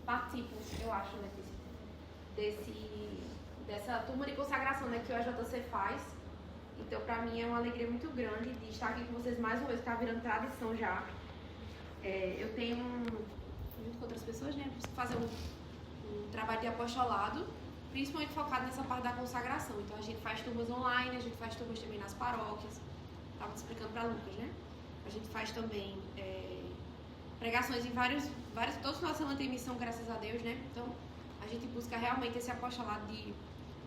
participo, eu acho, né, dessa turma de consagração, né, que o AJC faz. Então, pra mim é uma alegria muito grande de estar aqui com vocês mais uma vez, que tá virando tradição já. Eu tenho, junto com outras pessoas, né, fazer um trabalho de apostolado, principalmente focado nessa parte da consagração. Então, a gente faz turmas online, a gente faz turmas também nas paróquias. Estava explicando para Lucas, né? A gente faz também pregações em todos os nossos anos tem missão, graças a Deus, né? Então, a gente busca realmente esse apostolado de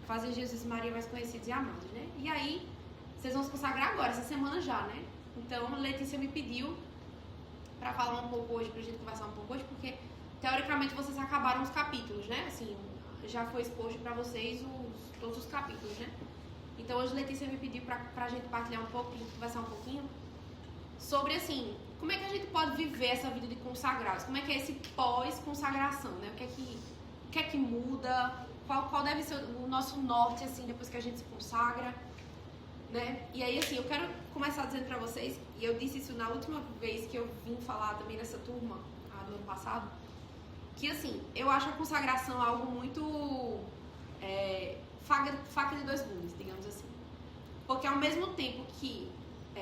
fazer Jesus e Maria mais conhecidos e amados, né? E aí, vocês vão se consagrar agora, essa semana já, né? Então, a Letícia me pediu para falar um pouco hoje, pra gente conversar um pouco hoje, porque, teoricamente, vocês acabaram os capítulos, né? Assim, já foi exposto para vocês todos os capítulos, né? Então, hoje, Letícia me pediu pra gente partilhar um pouco, pra gente conversar um pouquinho sobre, assim, como é que a gente pode viver essa vida de consagrados? Como é que é esse pós-consagração, né? O que é que muda? Qual deve ser o nosso norte, assim, depois que a gente se consagra, né? E aí, assim, eu quero começar dizendo pra vocês, e eu disse isso na última vez que eu vim falar também nessa turma, do ano passado, que, assim, eu acho a consagração algo muito faca de dois gumes, digamos assim. Porque ao mesmo tempo que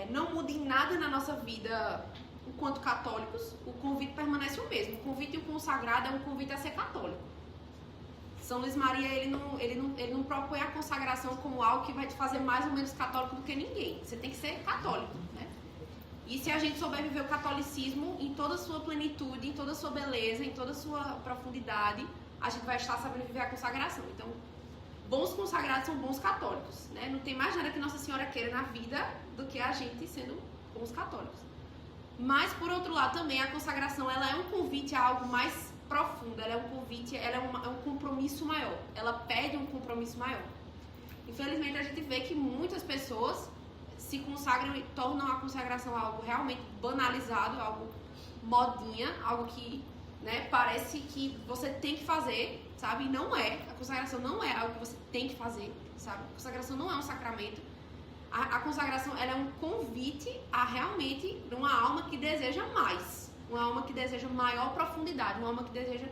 não muda em nada na nossa vida enquanto católicos, o convite permanece o mesmo. O convite e o consagrado é um convite a ser católico. São Luís Maria, ele não propõe a consagração como algo que vai te fazer mais ou menos católico do que ninguém. Você tem que ser católico, né? E se a gente souber viver o catolicismo em toda a sua plenitude, em toda a sua beleza, em toda a sua profundidade, a gente vai estar sabendo viver a consagração. Então, bons consagrados são bons católicos, né? Não tem mais nada que Nossa Senhora queira na vida do que a gente sendo bons católicos. Mas, por outro lado, também a consagração, ela é um convite a algo mais profundo, ela é um convite, ela é um compromisso maior, ela pede um compromisso maior. Infelizmente, a gente vê que muitas pessoas se consagram e tornam a consagração algo realmente banalizado, algo modinha, algo que, né, parece que você tem que fazer, sabe? E não é. A consagração não é algo que você tem que fazer, sabe? A consagração não é um sacramento. A consagração, ela é um convite a realmente uma alma que deseja mais. Uma alma que deseja maior profundidade, uma alma que deseja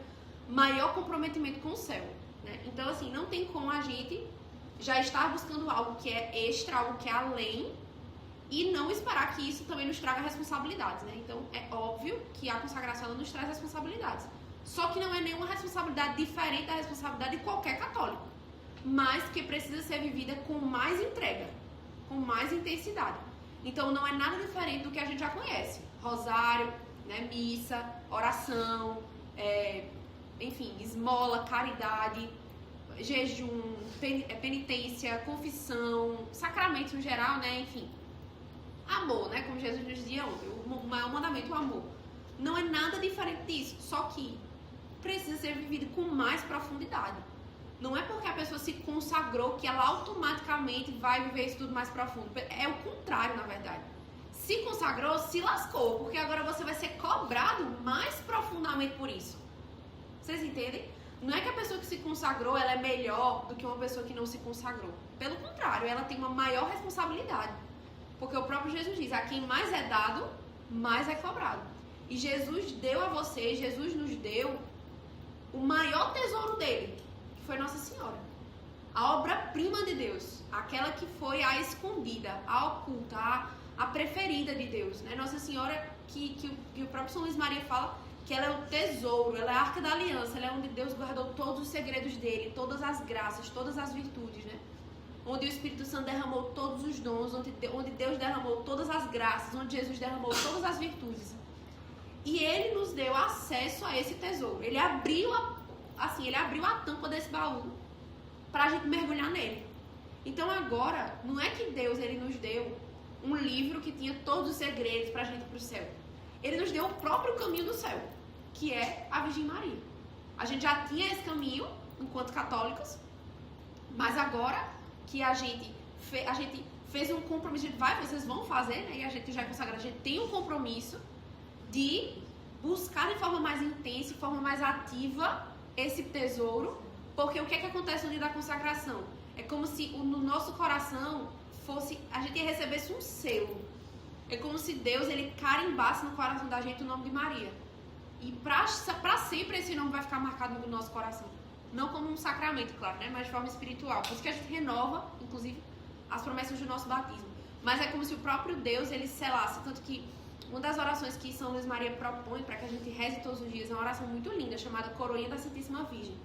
maior comprometimento com o céu, né? Então, assim, não tem como a gente já estar buscando algo que é extra, algo que é além, e não esperar que isso também nos traga responsabilidades, né? Então, é óbvio que a consagração ela nos traz responsabilidades. Só que não é nenhuma responsabilidade diferente da responsabilidade de qualquer católico, mas que precisa ser vivida com mais entrega, com mais intensidade. Então, não é nada diferente do que a gente já conhece. Rosário, né, missa, oração, enfim, esmola, caridade, jejum, penitência, confissão, sacramentos no geral, né, enfim. Amor, né, como Jesus nos dizia ontem, o maior mandamento é o amor. Não é nada diferente disso, só que precisa ser vivido com mais profundidade. Não é porque a pessoa se consagrou que ela automaticamente vai viver isso tudo mais profundo. É o contrário, na verdade. Se consagrou, se lascou, porque agora você vai ser cobrado mais profundamente por isso. Vocês entendem? Não é que a pessoa que se consagrou, ela é melhor do que uma pessoa que não se consagrou. Pelo contrário, ela tem uma maior responsabilidade. Porque o próprio Jesus diz, a quem mais é dado, mais é cobrado. E Jesus deu a vocês, Jesus nos deu o maior tesouro dele, que foi Nossa Senhora. A obra-prima de Deus, aquela que foi a escondida, a oculta, a preferida de Deus, né? Nossa Senhora, que o próprio São Luís Maria fala que ela é o tesouro, ela é a arca da aliança, ela é onde Deus guardou todos os segredos dele, todas as graças, todas as virtudes, né? Onde o Espírito Santo derramou todos os dons, onde Deus derramou todas as graças, onde Jesus derramou todas as virtudes. E ele nos deu acesso a esse tesouro. Ele abriu a tampa desse baú para a gente mergulhar nele. Então agora, não é que Deus ele nos deu um livro que tinha todos os segredos para a gente ir para o céu. Ele nos deu o próprio caminho do céu, que é a Virgem Maria. A gente já tinha esse caminho enquanto católicos, mas agora que a gente fez um compromisso, vocês vão fazer, né? E a gente já é consagrado, a gente tem um compromisso de buscar de forma mais intensa, de forma mais ativa esse tesouro, porque o que é que acontece no dia da consagração? É como se no nosso coração a gente recebesse um selo. É como se Deus ele carimbasse no coração da gente o nome de Maria. E pra sempre esse nome vai ficar marcado no nosso coração. Não como um sacramento, claro, né? Mas de forma espiritual. Por isso que a gente renova, inclusive, as promessas do nosso batismo. Mas é como se o próprio Deus, ele selasse. Tanto que uma das orações que São Luís Maria propõe para que a gente reze todos os dias é uma oração muito linda, chamada Coroinha da Santíssima Virgem.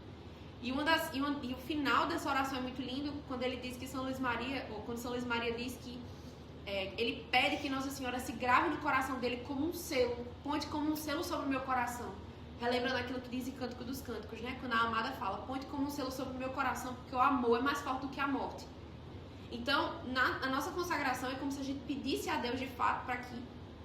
E o final dessa oração é muito lindo, quando ele diz que São Luís Maria, ou quando São Luís Maria diz que ele pede que Nossa Senhora se grave no coração dele como um selo, ponte como um selo sobre o meu coração. Relembrando aquilo que diz em Cântico dos Cânticos, né? Quando a amada fala, ponte como um selo sobre o meu coração, porque o amor é mais forte do que a morte. Então, a nossa consagração é como se a gente pedisse a Deus de fato para que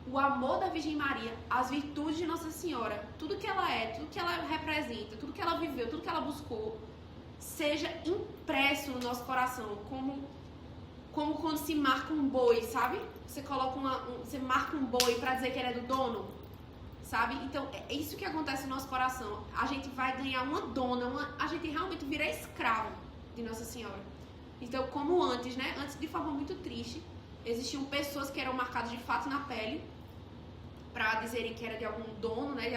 o amor da Virgem Maria, as virtudes de Nossa Senhora, tudo que ela é, tudo que ela representa, tudo que ela viveu, tudo que ela buscou, seja impresso no nosso coração, como quando se marca um boi, sabe? Você coloca você marca um boi para dizer que ele é do dono, sabe? Então, é isso que acontece no nosso coração. A gente vai ganhar uma dona, a gente realmente vira escravo de Nossa Senhora. Então, como antes, né? Antes, de forma muito triste, existiam pessoas que eram marcadas de fato na pele para dizerem que era de algum dono, né?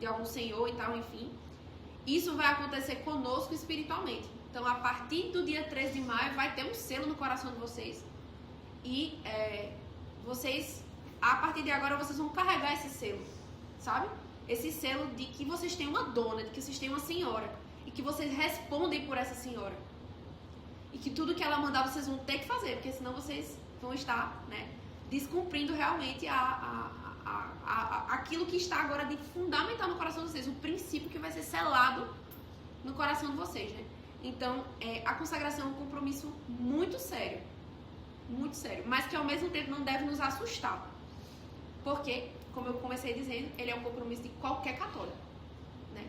De algum senhor e tal, enfim. Isso vai acontecer conosco espiritualmente. Então, a partir do dia 13 de maio, vai ter um selo no coração de vocês. E vocês, a partir de agora, vocês vão carregar esse selo, sabe? Esse selo de que vocês têm uma dona, de que vocês têm uma senhora. E que vocês respondem por essa senhora. E que tudo que ela mandar, vocês vão ter que fazer. Porque senão vocês vão estar, né, descumprindo realmente aquilo que está agora de fundamental no coração de vocês. O princípio que vai ser selado no coração de vocês, né? Então, a consagração é um compromisso muito sério, mas que ao mesmo tempo não deve nos assustar, porque, como eu comecei dizendo, ele é um compromisso de qualquer católico, né?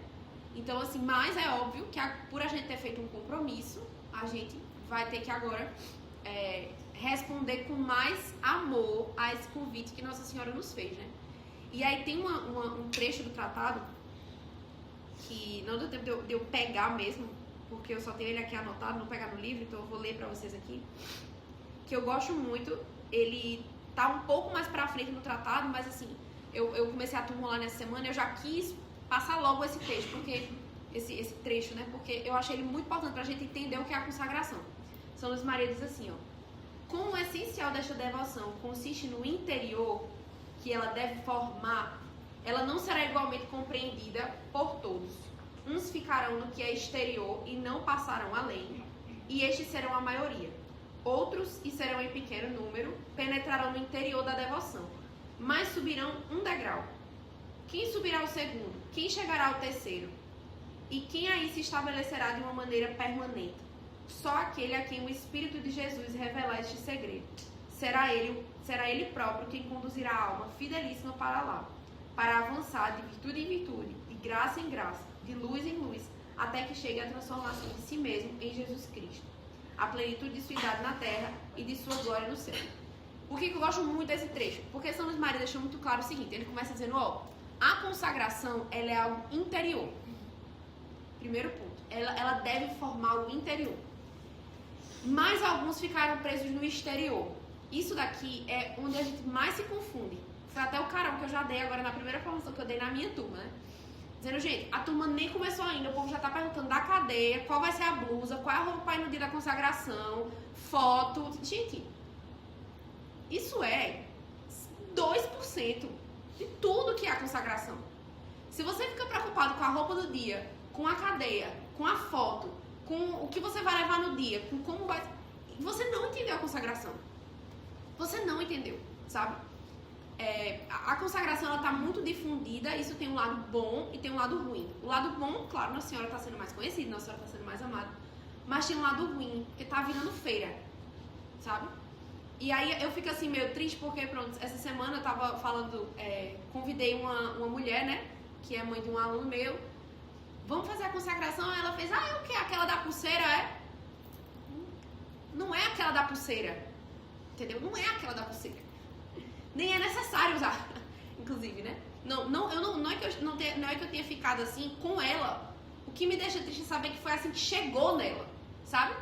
Então, assim, mas é óbvio que por a gente ter feito um compromisso, a gente vai ter que agora responder com mais amor a esse convite que Nossa Senhora nos fez, né? E aí tem um trecho do tratado que não deu tempo de eu pegar mesmo, porque eu só tenho ele aqui anotado, não pegar no livro, então eu vou ler pra vocês aqui, que eu gosto muito. Ele tá um pouco mais pra frente no tratado, mas assim, eu comecei a turma lá nessa semana, eu já quis passar logo esse texto, porque esse trecho, né, porque eu achei ele muito importante pra gente entender o que é a consagração. São Luís Maria diz assim, ó: como o essencial desta devoção consiste no interior que ela deve formar, ela não será igualmente compreendida por todos. Uns ficarão no que é exterior e não passarão além, e estes serão a maioria. Outros, e serão em pequeno número, penetrarão no interior da devoção, mas subirão um degrau. Quem subirá ao segundo? Quem chegará ao terceiro? E quem aí se estabelecerá de uma maneira permanente? Só aquele a quem o Espírito de Jesus revelar este segredo. Será ele próprio quem conduzirá a alma fidelíssima para lá, para avançar de virtude em virtude, de graça em graça, de luz em luz, até que chegue à transformação de si mesmo em Jesus Cristo, a plenitude de sua idade na terra e de sua glória no céu. Por que eu gosto muito desse trecho? Porque São Luís Maria deixou muito claro o seguinte, ele começa dizendo, a consagração, ela é algo interior. Primeiro ponto, ela deve formar o interior. Mas alguns ficaram presos no exterior. Isso daqui é onde a gente mais se confunde. Foi até o carão que eu já dei agora na primeira formação que eu dei na minha turma, né? Dizendo, gente, a turma nem começou ainda, o povo já tá perguntando da cadeia, qual vai ser a blusa, qual é a roupa para ir no dia da consagração, foto. Gente, isso é 2% de tudo que é a consagração. Se você fica preocupado com a roupa do dia, com a cadeia, com a foto, com o que você vai levar no dia, com como vai... Você não entendeu a consagração. Você não entendeu, sabe? A consagração, ela tá muito difundida, isso tem um lado bom e tem um lado ruim. O lado bom, claro, Nossa Senhora tá sendo mais conhecida, Nossa Senhora tá sendo mais amada, mas tem um lado ruim, porque tá virando feira, sabe? E aí eu fico assim meio triste, porque pronto, essa semana eu tava falando, convidei uma mulher, né, que é mãe de um aluno meu, vamos fazer a consagração, ela fez, o que? Aquela da pulseira, Não é aquela da pulseira, entendeu? Não é aquela da pulseira. Nem é necessário usar, inclusive, né? Não é que eu tenha ficado assim com ela. O que me deixa triste é saber que foi assim que chegou nela, sabe?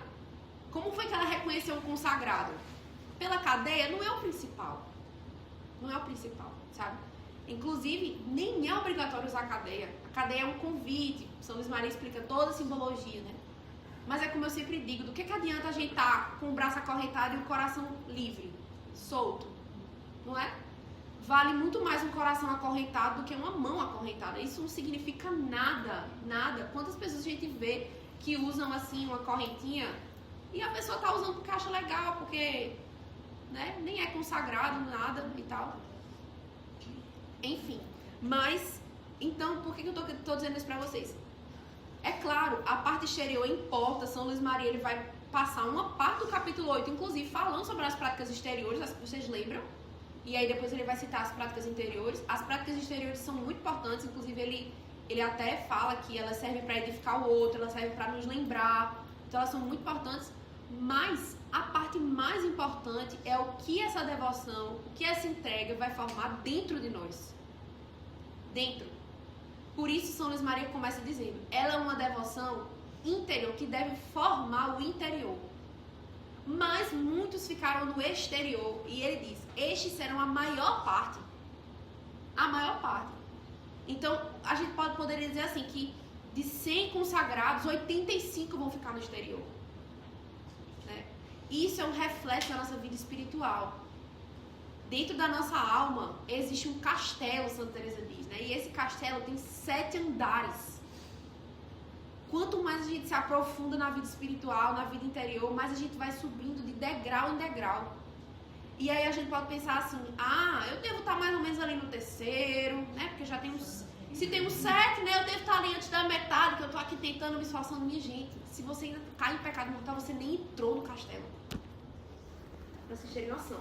Como foi que ela reconheceu um consagrado? Pela cadeia não é o principal. Não é o principal, sabe? Inclusive, nem é obrigatório usar a cadeia. A cadeia é um convite. São Luís Maria explica toda a simbologia, né? Mas é como eu sempre digo, do que adianta a gente estar com o braço acorrentado e o coração livre, solto, não é? Vale muito mais um coração acorrentado do que uma mão acorrentada. Isso não significa nada, nada. Quantas pessoas a gente vê que usam assim uma correntinha e a pessoa tá usando porque acha legal, porque, né, nem é consagrado, nada e tal. Enfim, mas, então, por que eu tô dizendo isso pra vocês? É claro, a parte exterior importa. São Luís Maria, ele vai passar uma parte do capítulo 8, inclusive, falando sobre as práticas exteriores, as que vocês lembram. E aí depois ele vai citar as práticas interiores. As práticas exteriores são muito importantes, inclusive ele até fala que elas servem para edificar o outro, elas servem para nos lembrar. Então elas são muito importantes. Mas a parte mais importante é o que essa devoção, o que essa entrega vai formar dentro de nós. Dentro. Por isso São Luís Maria começa dizendo, ela é uma devoção interior que deve formar o interior. Mas muitos ficaram no exterior e ele diz, estes serão a maior parte. A maior parte. Então a gente poderia dizer assim que de 100 consagrados, 85 vão ficar no exterior. Né? Isso é um reflexo da nossa vida espiritual. Dentro da nossa alma existe um castelo, Santa Teresa diz, né? E esse castelo tem 7 andares. Quanto mais a gente se aprofunda na vida espiritual, na vida interior, mais a gente vai subindo de degrau em degrau. E aí a gente pode pensar assim, eu devo estar mais ou menos ali no 3º, né? Porque já tem uns... Se tem uns 7, né? Eu devo estar ali antes da metade, que eu tô aqui tentando, me esforçando. Minha gente, se você ainda cai em pecado mortal, você nem entrou no castelo. Pra vocês terem noção.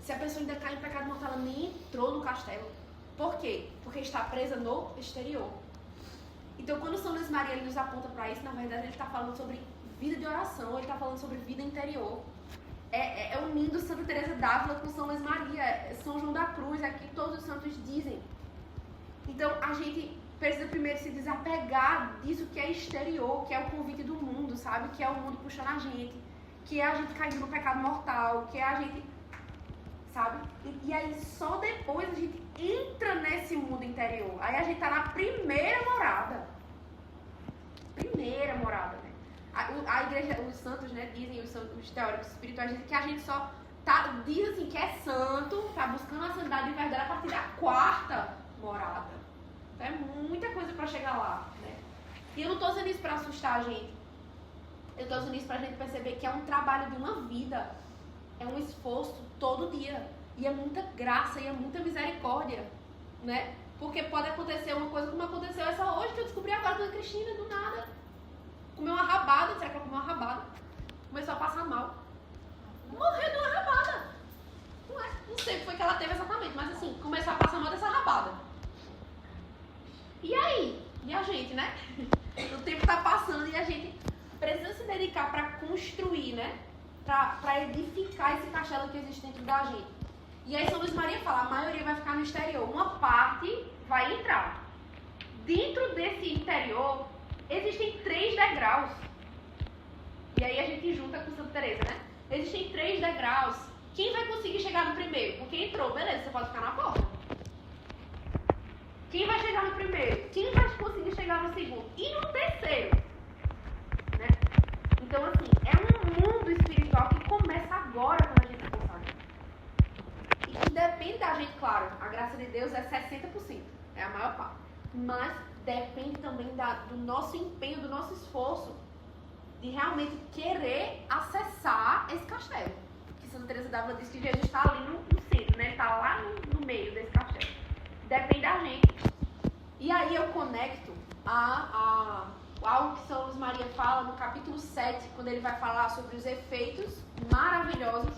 Se a pessoa ainda cai em pecado mortal, ela nem entrou no castelo. Por quê? Porque está presa no exterior. Então, quando São Luís Maria ele nos aponta para isso, na verdade, ele está falando sobre vida de oração, ele está falando sobre vida interior. É unindo Santa Teresa d'Ávila com São Luís Maria, São João da Cruz, aqui todos os santos dizem. Então, a gente precisa primeiro se desapegar disso que é exterior, que é o convite do mundo, sabe? Que é o mundo puxando a gente, que é a gente caindo no pecado mortal, que é a gente... Sabe? E aí só depois a gente entra nesse mundo interior. Aí a gente tá na primeira morada. Primeira morada, né? A igreja, os santos, né, dizem, os teóricos espirituais dizem que a gente só diz assim que é santo, tá buscando a santidade de verdade a partir da 4ª morada. Então é muita coisa pra chegar lá, né? E eu não tô dizendo isso pra assustar a gente. Eu tô dizendo isso pra gente perceber que é um trabalho de uma vida. É um esforço todo dia. E é muita graça e é muita misericórdia, né? Porque pode acontecer uma coisa como aconteceu essa hoje, que eu descobri agora com a Cristina, do nada. Comeu uma rabada, será que ela comeu uma rabada? Começou a passar mal. Morreu de uma rabada. Não sei o que foi que ela teve exatamente, mas assim, começou a passar mal dessa rabada. E aí? E a gente, né? O tempo tá passando e a gente precisa se dedicar para construir, né? Para edificar esse castelo que existe dentro da gente. E aí São Luís Maria fala, a maioria vai ficar no exterior, uma parte vai entrar. Dentro desse interior, existem 3 degraus. E aí a gente junta com Santa Teresa, né? Existem 3 degraus. Quem vai conseguir chegar no primeiro? Porque entrou, beleza, você pode ficar na porta. Quem vai chegar no primeiro? Quem vai conseguir chegar no segundo? E no terceiro? Né? Então, assim, é um mundo espiritual que começa agora quando a gente se consagra. E que depende da gente, claro. A graça de Deus é 60%. É a maior parte. Mas depende também do nosso empenho, do nosso esforço de realmente querer acessar esse castelo. Que Santa Teresa d'Ávila diz que Jesus está ali no centro, né? Ele está lá no meio desse castelo. Depende da gente. E aí eu conecto algo que São Luís Maria fala no capítulo 7, quando ele vai falar sobre os efeitos maravilhosos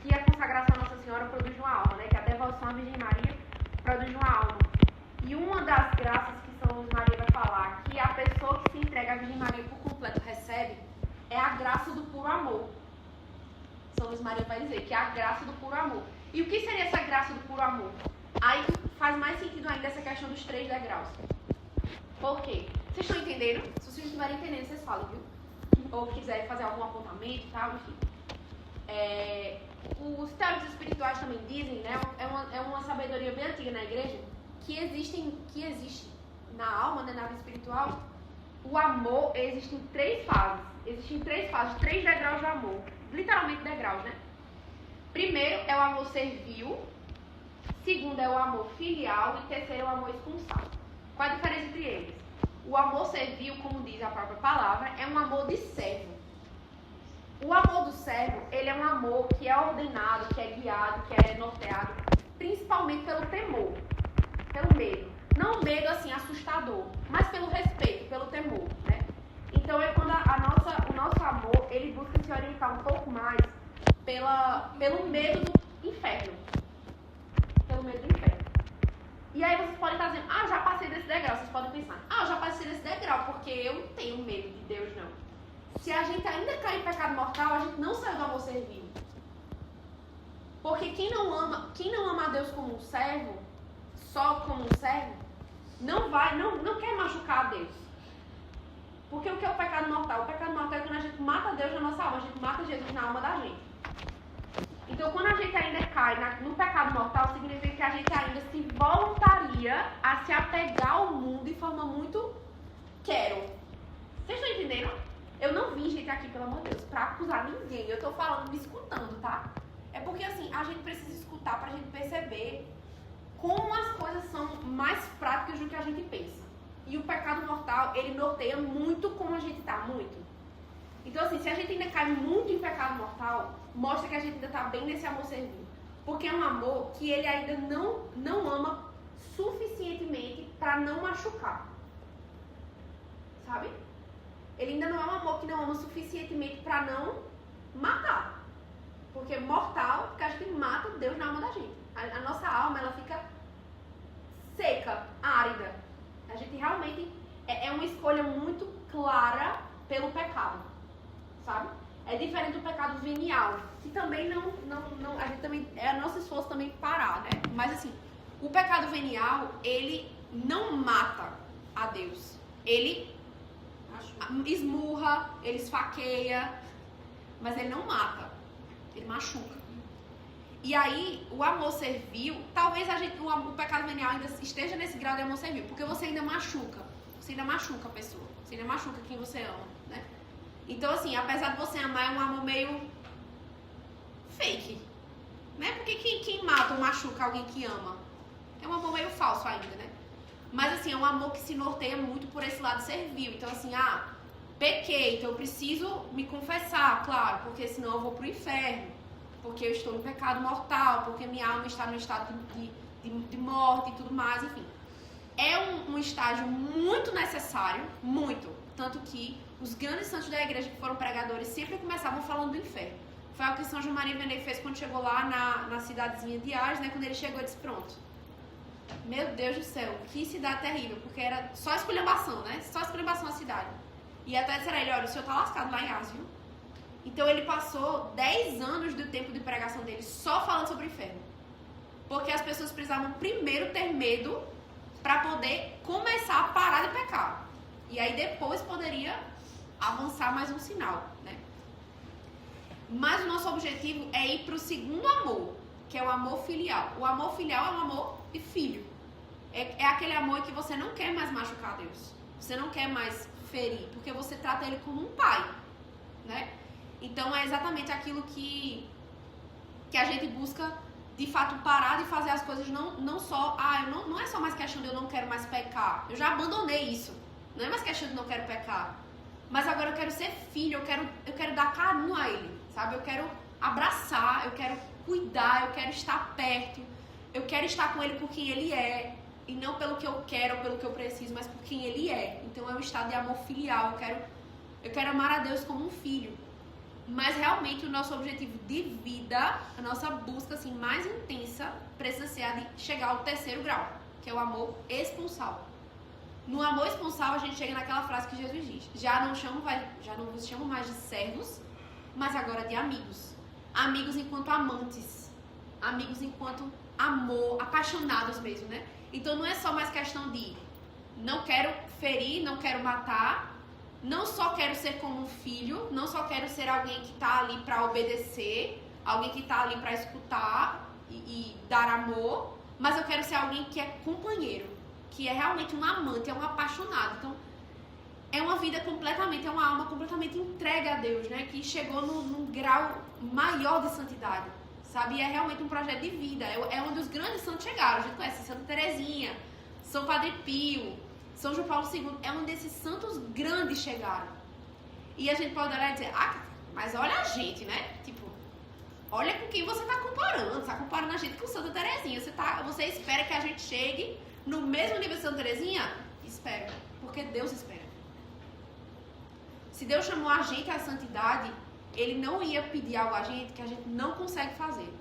que a consagração a Nossa Senhora produz numa alma, né? Que a devoção à Virgem Maria produz numa alma. E uma das graças que São Luís Maria vai falar, que a pessoa que se entrega à Virgem Maria por completo recebe, é a graça do puro amor. São Luís Maria vai dizer que é a graça do puro amor. E o que seria essa graça do puro amor? Aí faz mais sentido ainda essa questão dos 3 degraus. Por quê? Vocês estão entendendo? Se vocês estiverem entendendo, vocês falam, viu? Ou quiserem fazer algum apontamento e tal, enfim. Os teólogos espirituais também dizem, né? É uma sabedoria bem antiga na igreja, que existe na alma, né, na vida espiritual, o amor existe em 3 fases. Existem 3 fases, 3 degraus de amor. Literalmente degraus, né? Primeiro é o amor servil, segundo é o amor filial e terceiro é o amor esponsal. Qual a diferença entre eles? O amor servil, como diz a própria palavra, é um amor de servo. O amor do servo, ele é um amor que é ordenado, que é guiado, que é norteado, principalmente pelo temor, pelo medo. Não o medo, assim, assustador, mas pelo respeito, pelo temor, né? Então, é quando o nosso amor, ele busca se orientar um pouco mais pelo medo do inferno. Pelo medo do inferno. E aí vocês podem estar dizendo, eu já passei desse degrau. Vocês podem pensar, eu já passei desse degrau, porque eu não tenho medo de Deus, não. Se a gente ainda cai em pecado mortal, a gente não saiu do amor servil. Porque quem não ama a Deus como um servo, só como um servo, não quer machucar a Deus. Porque o que é o pecado mortal? O pecado mortal é quando a gente mata Deus na nossa alma, a gente mata Jesus na alma da gente. Então, quando a gente ainda cai no pecado mortal, significa que a gente ainda se voluntaria a se apegar ao mundo de forma muito quero. Vocês estão entendendo? Eu não vim, gente, aqui, pelo amor de Deus, pra acusar ninguém. Eu tô falando, me escutando, tá? É porque, assim, a gente precisa escutar pra gente perceber como as coisas são mais práticas do que a gente pensa. E o pecado mortal, ele norteia muito como a gente tá, muito. Então, assim, se a gente ainda cai muito em pecado mortal, mostra que a gente ainda tá bem nesse amor servil. Porque é um amor que ele ainda não ama suficientemente pra não machucar. Sabe? Ele ainda não é um amor que não ama suficientemente pra não matar. Porque mortal, porque a gente mata Deus na alma da gente. A nossa alma, ela fica seca, árida. A gente realmente é uma escolha muito clara pelo pecado, sabe? É diferente do pecado venial, que também não a gente também, é nosso esforço também parar, né? Mas assim, o pecado venial, ele não mata a Deus. Ele esmurra, ele esfaqueia, mas ele não mata, ele machuca. E aí, o amor servil, talvez o pecado venial ainda esteja nesse grau de amor servil, porque você ainda machuca a pessoa, você ainda machuca quem você ama, né? Então, assim, apesar de você amar, é um amor meio fake, né? Porque quem mata ou machuca alguém que ama? É um amor meio falso ainda, né? Mas, assim, é um amor que se norteia muito por esse lado servil. Então, assim, pequei, então eu preciso me confessar, claro, porque senão eu vou pro inferno. Porque eu estou no pecado mortal, porque minha alma está no estado de morte e tudo mais, enfim. É um estágio muito necessário, muito. Tanto que os grandes santos da igreja que foram pregadores sempre começavam falando do inferno. Foi o que São João Maria Vianney fez quando chegou lá na cidadezinha de Ars, né? Quando ele chegou e disse, pronto. Meu Deus do céu, que cidade terrível, porque era só esculhambação, né? Só esculhambação a cidade. E até disseram a ele, olha, o senhor tá lascado lá em Ars, viu? Então ele passou 10 anos do tempo de pregação dele só falando sobre o inferno. Porque as pessoas precisavam primeiro ter medo para poder começar a parar de pecar. E aí depois poderia avançar mais um sinal, né? Mas o nosso objetivo é ir para o segundo amor, que é o amor filial. O amor filial é um amor de filho. É aquele amor que você não quer mais machucar Deus. Você não quer mais ferir, porque você trata ele como um pai, né? Então é exatamente aquilo que a gente busca, de fato, parar de fazer as coisas não só... não é só mais questão de eu não quero mais pecar. Eu já abandonei isso. Não é mais questão de não quero pecar. Mas agora eu quero ser filho, eu quero dar carinho a ele, sabe? Eu quero abraçar, eu quero cuidar, eu quero estar perto. Eu quero estar com ele por quem ele é. E não pelo que eu quero ou pelo que eu preciso, mas por quem ele é. Então é um estado de amor filial. Eu quero amar a Deus como um filho. Mas realmente o nosso objetivo de vida, a nossa busca assim, mais intensa, precisa ser a de chegar ao terceiro grau, que é o amor esponsal. No amor esponsal a gente chega naquela frase que Jesus diz: já não vos chamo mais de servos, mas agora de amigos. Amigos enquanto amantes, amigos enquanto amor, apaixonados mesmo, né? Então não é só mais questão de não quero ferir, não quero matar, Não só quero ser como um filho, não só quero ser alguém que está ali para obedecer, alguém que está ali para escutar e dar amor, mas eu quero ser alguém que é companheiro, que é realmente um amante, é um apaixonado. Então, é uma vida completamente, é uma alma completamente entregue a Deus, né? Que chegou num grau maior de santidade, sabe? E é realmente um projeto de vida. É onde os grandes santos chegaram. A gente conhece Santa Teresinha, São Padre Pio, São João Paulo II. É onde esses santos grandes chegaram. E a gente pode olhar e dizer, mas olha a gente, né? Tipo, olha com quem você está comparando. Você está comparando a gente com Santa Teresinha. Você espera que a gente chegue no mesmo nível de Santa Teresinha? Espera, porque Deus espera. Se Deus chamou a gente à santidade, Ele não ia pedir algo a gente que a gente não consegue fazer.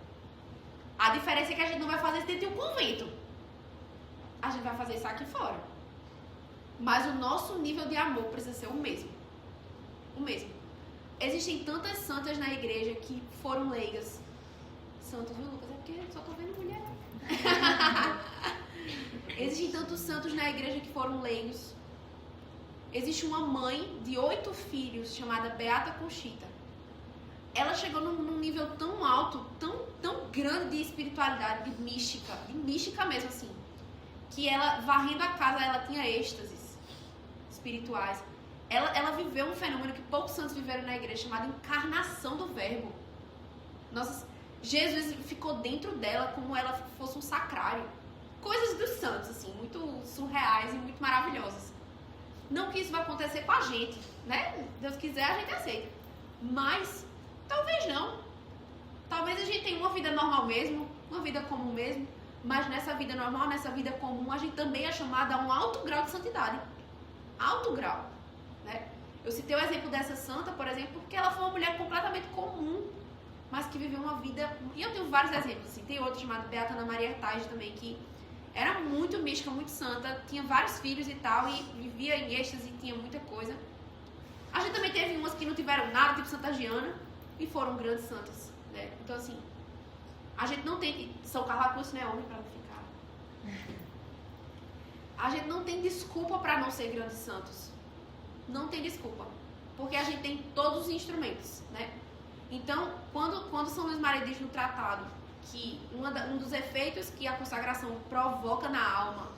A diferença é que a gente não vai fazer isso dentro de um convento. A gente vai fazer isso aqui fora. Mas o nosso nível de amor precisa ser o mesmo. O mesmo. Existem tantas santas na igreja que foram leigas. Santos, viu, Lucas? É porque só tô vendo mulher. Existem tantos santos na igreja que foram leigos. Existe uma mãe de 8 filhos chamada Beata Conchita. Ela chegou num nível tão alto, tão grande de espiritualidade, de mística mesmo assim, que ela, varrendo a casa, ela tinha êxtases espirituais. Ela viveu um fenômeno que poucos santos viveram na igreja, chamado encarnação do verbo. Nossa, Jesus ficou dentro dela como ela fosse um sacrário. Coisas dos santos, assim, muito surreais e muito maravilhosas. Não que isso vai acontecer com a gente, né? Se Deus quiser, a gente aceita. Mas, talvez não. Talvez a gente tenha uma vida normal mesmo, uma vida comum mesmo, mas nessa vida normal, nessa vida comum, a gente também é chamado a um alto grau de santidade. Alto grau, né? Eu citei o exemplo dessa santa, por exemplo, porque ela foi uma mulher completamente comum, mas que viveu uma vida... E eu tenho vários exemplos, assim. Tem outro chamado Beata Ana Maria Artaide também, que era muito mística, muito santa, tinha vários filhos e tal, e vivia em êxtase e tinha muita coisa. A gente também teve umas que não tiveram nada, tipo Santa Giana, e foram grandes santas, né? Então, assim, a gente não tem... São Carlos Acutis não é homem pra não ficar. A gente não tem desculpa pra não ser grandes santos. Não tem desculpa. Porque a gente tem todos os instrumentos, né? Então, quando São Luís Maria diz no tratado que um dos efeitos que a consagração provoca na alma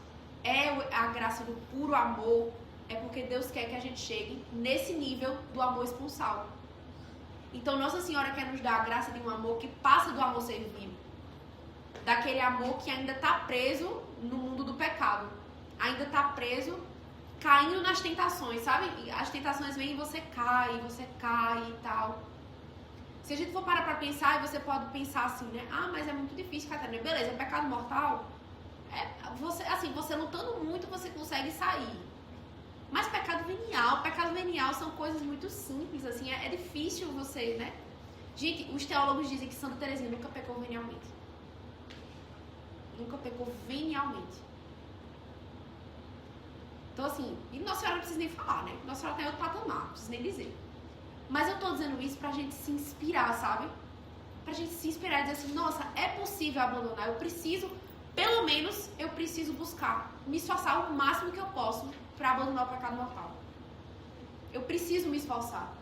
é a graça do puro amor, é porque Deus quer que a gente chegue nesse nível do amor esponsal. Então, Nossa Senhora quer nos dar a graça de um amor que passa do amor servil. Daquele amor que ainda está preso no mundo do pecado. Ainda está preso, caindo nas tentações, sabe? As tentações vêm e você cai e tal. Se a gente for parar pra pensar, você pode pensar assim, né? Mas é muito difícil, Catarina. Beleza, é pecado mortal. Você lutando muito, você consegue sair. Mas pecado venial são coisas muito simples, assim. É difícil você, né? Gente, os teólogos dizem que Santa Teresinha nunca pecou venialmente. Nunca pecou venialmente. Então, assim, e Nossa Senhora não precisa nem falar, né? Nossa Senhora tem outro patamar, não precisa nem dizer. Mas eu tô dizendo isso pra gente se inspirar, sabe? Pra gente se inspirar e dizer assim, nossa, é possível abandonar. Eu preciso buscar, me esforçar o máximo que eu posso pra abandonar o pecado mortal. Eu preciso me esforçar.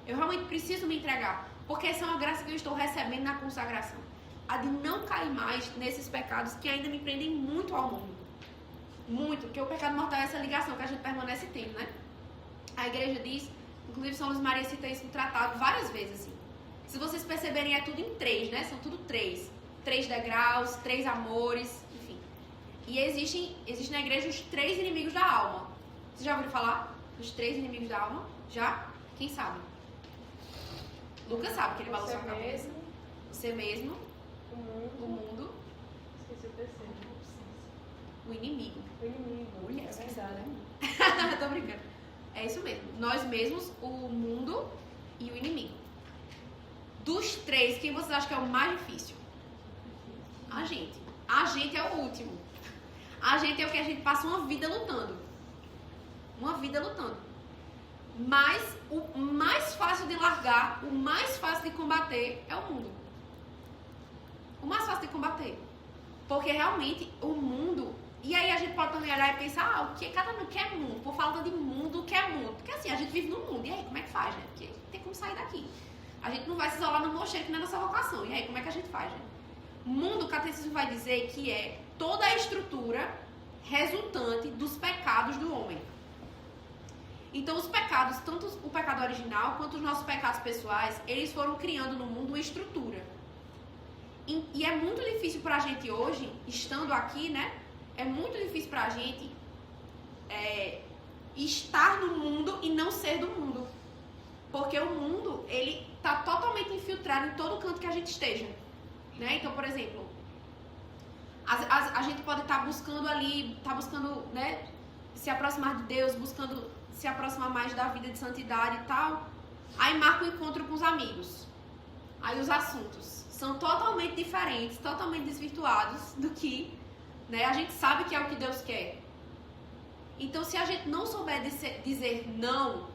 Eu realmente preciso me entregar. Porque essa é uma graça que eu estou recebendo na consagração. A de não cair mais nesses pecados que ainda me prendem muito ao mundo. Muito, porque o pecado mortal é essa ligação que a gente permanece tendo, né? A igreja diz... Inclusive, São Luís Maria cita isso no tratado várias vezes, assim. Se vocês perceberem, é tudo em 3, né? São tudo 3. 3 degraus, 3 amores, enfim. E existe na igreja os 3 inimigos da alma. Vocês já ouviram falar dos 3 inimigos da alma? Já? Quem sabe? Lucas sabe, que ele balançou a cabeça. Você mesmo. O mundo. Esqueci o terceiro. O inimigo. O inimigo. Mulher, é verdade. Tô brincando. É isso mesmo. Nós mesmos, o mundo e o inimigo. Dos 3, quem vocês acham que é o mais difícil? A gente. A gente é o último. A gente é o que a gente passa uma vida lutando. Uma vida lutando. Mas o mais fácil de largar, o mais fácil de combater é o mundo. O mais fácil de combater. Porque realmente o mundo E aí a gente pode também olhar e pensar, o que cada um quer mundo? Por falta de mundo, o que é mundo? Porque assim, a gente vive no mundo, e aí como é que faz, gente? Porque tem como sair daqui. A gente não vai se isolar no mosteiro, que não é nossa vocação. E aí, como é que a gente faz, gente? Mundo, o catecismo vai dizer que é toda a estrutura resultante dos pecados do homem. Então, os pecados, tanto o pecado original quanto os nossos pecados pessoais, eles foram criando no mundo uma estrutura. E é muito difícil pra gente hoje, estando aqui, né? É muito difícil pra gente estar no mundo e não ser do mundo. Porque o mundo, ele tá totalmente infiltrado em todo canto que a gente esteja. Né? Então, por exemplo, a gente pode estar buscando ali, né, se aproximar de Deus, buscando se aproximar mais da vida de santidade e tal. Aí marca o encontro com os amigos. Aí os assuntos são totalmente diferentes, totalmente desvirtuados do que, né, a gente sabe que é o que Deus quer. Então, se a gente não souber dizer não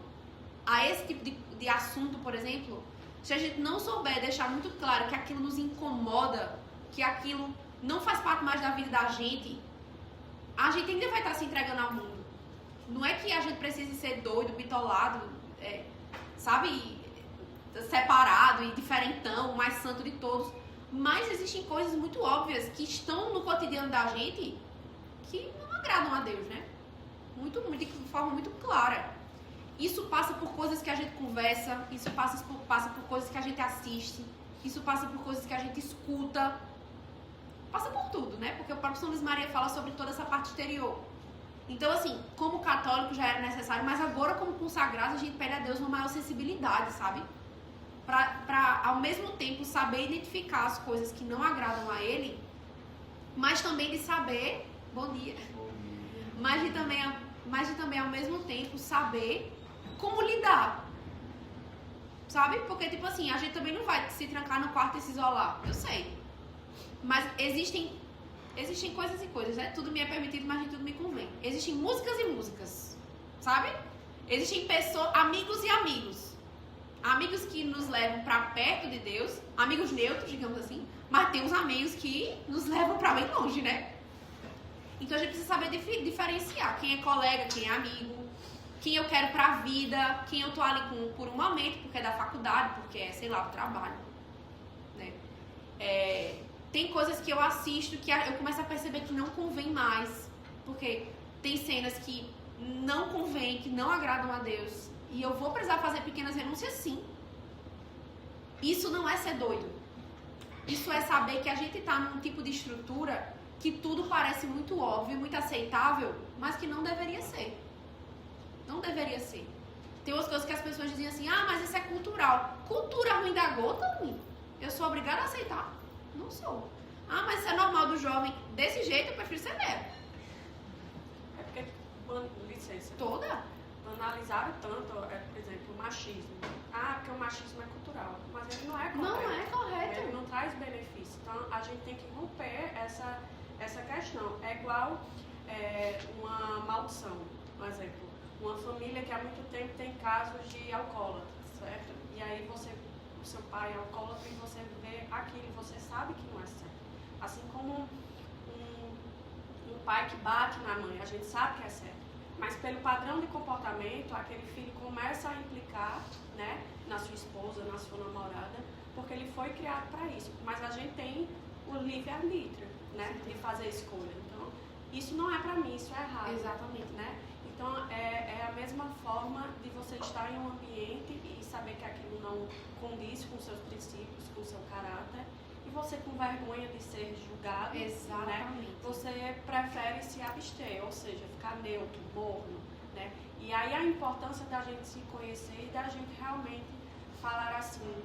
a esse tipo de assunto, por exemplo, se a gente não souber deixar muito claro que aquilo nos incomoda, que aquilo não faz parte mais da vida da gente, a gente ainda vai estar se entregando ao mundo. Não é que a gente precise ser doido, bitolado, sabe, separado e diferentão, o mais santo de todos. Mas existem coisas muito óbvias que estão no cotidiano da gente que não agradam a Deus, né? De forma muito clara. Isso passa por coisas que a gente conversa, isso passa por coisas que a gente assiste, isso passa por coisas que a gente escuta. Passa por tudo, né? Porque o próprio São Luís Maria fala sobre toda essa parte exterior. Então, assim, como católico já era necessário, mas agora como consagrados a gente pede a Deus uma maior sensibilidade, sabe? Pra ao mesmo tempo saber identificar as coisas que não agradam a Ele, mas também de saber... Bom dia. Mas de também ao mesmo tempo saber como lidar, sabe? Porque, tipo assim, a gente também não vai se trancar no quarto e se isolar, eu sei. Mas existem coisas e coisas, né? Tudo me é permitido, mas nem tudo me convém. Existem músicas e músicas, sabe? Existem pessoas, amigos e amigos. Amigos que nos levam pra perto de Deus, amigos neutros, digamos assim, mas tem uns amigos que nos levam pra bem longe, né? Então a gente precisa saber diferenciar quem é colega, quem é amigo, quem eu quero pra vida, quem eu tô ali por um momento, porque é da faculdade, porque é, sei lá, do trabalho, né? Tem coisas que eu assisto que eu começo a perceber que não convém mais, porque tem cenas que não convém, que não agradam a Deus, e eu vou precisar fazer pequenas renúncias sim. Isso não é ser doido. Isso é saber que a gente tá num tipo de estrutura que tudo parece muito óbvio, muito aceitável, mas que não deveria ser. Não deveria ser. Tem umas coisas que as pessoas dizem assim, mas isso é cultural. Cultura ruim da gota, ruim. Eu sou obrigada a aceitar? Não sou. Mas isso é normal do jovem. Desse jeito, eu prefiro ser velho. É porque, licença. Toda? Banalizaram tanto, por exemplo, o machismo. Porque o machismo é cultural. Mas ele não é correto. Não é correto. Ele não traz benefício. Então, a gente tem que romper essa questão. É igual uma maldição. Por exemplo, uma família que há muito tempo tem casos de alcoólatra, certo? E aí o seu pai é alcoólatra e você vê aquilo, você sabe que não é certo. Assim como um pai que bate na mãe, a gente sabe que é certo. Mas pelo padrão de comportamento, aquele filho começa a implicar, né, na sua esposa, na sua namorada, porque ele foi criado para isso. Mas a gente tem o livre-arbítrio, né, de fazer escolha. Então, isso não é para mim, isso é errado. Exatamente. Né? Então, é a mesma forma de você estar em um ambiente e saber que aquilo não condiz com seus princípios, com seu caráter, e você com vergonha de ser julgado, exatamente, né? Você prefere se abster, ou seja, ficar neutro, morno, né? E aí a importância da gente se conhecer e da gente realmente falar assim,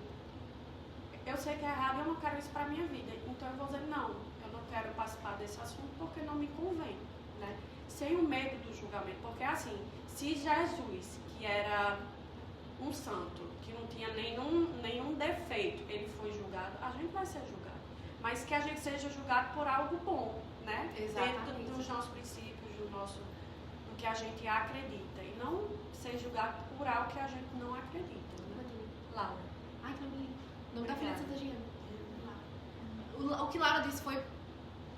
eu sei que é errado, eu não quero isso para minha vida, então eu vou dizer não, eu não quero participar desse assunto porque não me convém, né? Sem o medo do julgamento, porque assim, se Jesus, que era um santo, que não tinha nenhum defeito, ele foi julgado, a gente vai ser julgado. Mas que a gente seja julgado por algo bom, né? Exatamente. Dentro dos nossos princípios, do que a gente acredita. E não ser julgado por algo que a gente não acredita. Né? Laura. Ai, Camille. O nome da filha de Santa Giana. O que Laura disse foi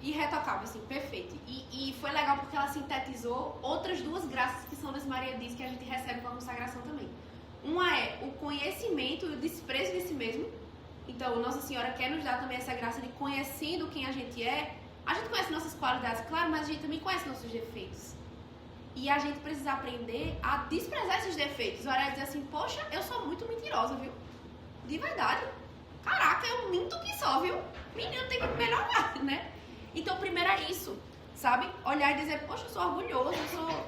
Irretocável, assim, perfeito. E foi legal porque ela sintetizou outras duas graças que São Luís Maria diz que a gente recebe com a consagração também. Uma é o conhecimento e o desprezo de si mesmo. Então, Nossa Senhora quer nos dar também essa graça de conhecendo quem a gente é. A gente conhece nossas qualidades, claro, mas a gente também conhece nossos defeitos. E a gente precisa aprender a desprezar esses defeitos. Olhar e dizer assim, poxa, eu sou muito mentirosa, viu? De verdade. Caraca, eu minto que só, viu? Menino, tem que melhorar, né? Então, primeiro é isso, sabe? Olhar e dizer, poxa, eu sou orgulhosa,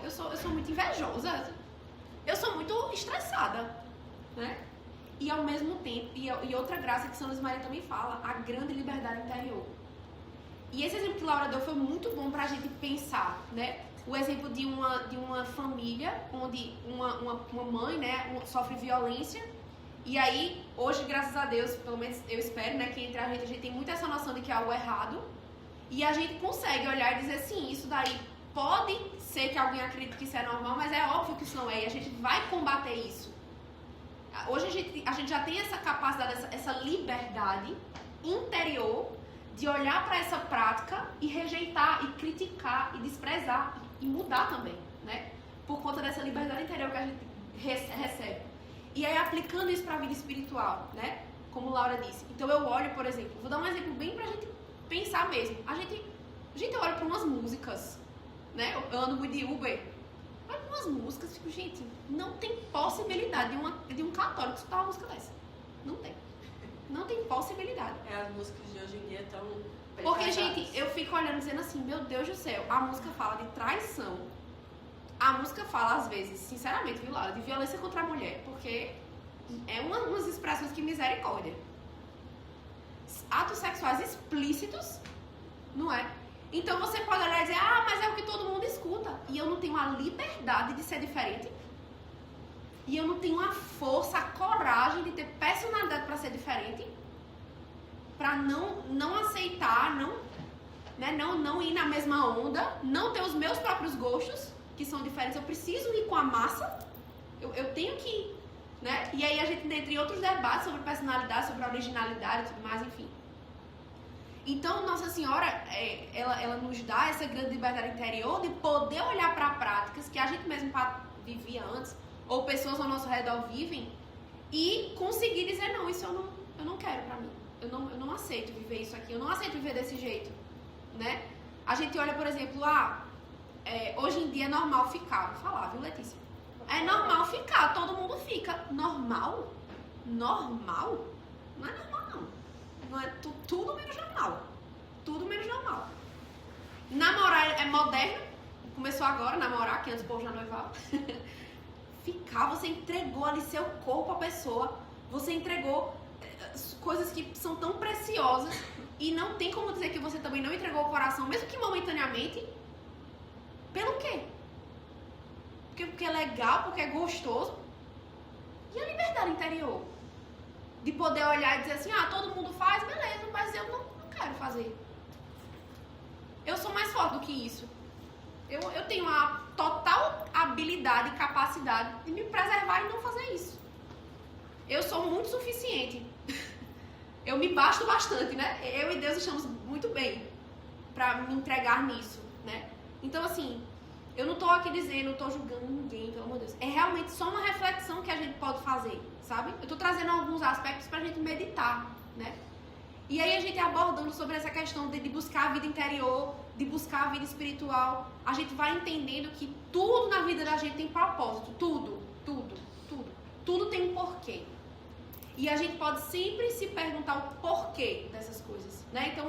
eu sou muito invejosa, eu sou muito estressada, né? E ao mesmo tempo, e outra graça que São Luís Maria também fala, a grande liberdade interior. E esse exemplo que Laura deu foi muito bom pra gente pensar, né? O exemplo de uma família onde uma mãe, né, sofre violência. E aí, hoje, graças a Deus, pelo menos eu espero, né, que entre a gente tem muito essa noção de que é algo errado. E a gente consegue olhar e dizer, sim, isso daí pode ser que alguém acredite que isso é normal, mas é óbvio que isso não é. E a gente vai combater isso. Hoje a gente já tem essa capacidade, essa liberdade interior de olhar para essa prática e rejeitar, e criticar, e desprezar, e mudar também, né? Por conta dessa liberdade interior que a gente recebe. E aí, aplicando isso para a vida espiritual, né? Como Laura disse. Então, eu olho, por exemplo, vou dar um exemplo bem pra gente pensar mesmo. A gente olha para umas músicas, né? Eu ando muito de Uber. Olha para umas músicas e fico, gente, não tem possibilidade de um católico escutar uma música dessa. Não tem. Não tem possibilidade. As músicas de hoje em dia estão... Porque, gente, eu fico olhando dizendo assim, meu Deus do céu, a música fala de traição. A música fala, às vezes, sinceramente, viu, Laura, de violência contra a mulher, porque é umas expressões que misericórdia. Atos sexuais explícitos, não é? Então você pode olhar e dizer, mas é o que todo mundo escuta. E eu não tenho a liberdade de ser diferente. E eu não tenho a força, a coragem de ter personalidade para ser diferente. Para não aceitar, não ir na mesma onda, não ter os meus próprios gostos, que são diferentes. Eu preciso ir com a massa. Eu tenho que ir, né? E aí a gente entra em outros debates sobre personalidade, sobre originalidade e tudo mais, enfim. Então, Nossa Senhora, ela nos dá essa grande liberdade interior de poder olhar para práticas que a gente mesmo vivia antes, ou pessoas ao nosso redor vivem, e conseguir dizer, não, isso eu não quero pra mim. Eu não aceito viver isso aqui, eu não aceito viver desse jeito, né? A gente olha, por exemplo, hoje em dia é normal ficar, vou falar, viu, Letícia? É normal ficar, todo mundo fica. Normal? Normal? Não é normal, não. Não é tudo menos normal. Tudo menos normal. Namorar é moderno. Começou agora, namorar, que antes o povo já noivava. Ficar, você entregou ali seu corpo à pessoa. Você entregou coisas que são tão preciosas. E não tem como dizer que você também não entregou o coração, mesmo que momentaneamente. Pelo quê? Porque é legal, porque é gostoso. E a liberdade interior? De poder olhar e dizer assim, todo mundo faz, beleza, mas eu não quero fazer. Eu sou mais forte do que isso. Eu tenho a total habilidade e capacidade de me preservar e não fazer isso. Eu sou muito suficiente. Eu me basto bastante, né? Eu e Deus estamos muito bem pra me entregar nisso, né? Então, assim, eu não tô aqui dizendo, não tô julgando ninguém, pelo amor de Deus. É realmente só uma reflexão que a gente pode fazer, sabe? Eu tô trazendo alguns aspectos pra gente meditar, né? E aí a gente abordando sobre essa questão de buscar a vida interior, de buscar a vida espiritual, a gente vai entendendo que tudo na vida da gente tem propósito. Tudo tem um porquê. E a gente pode sempre se perguntar o porquê dessas coisas, né? Então,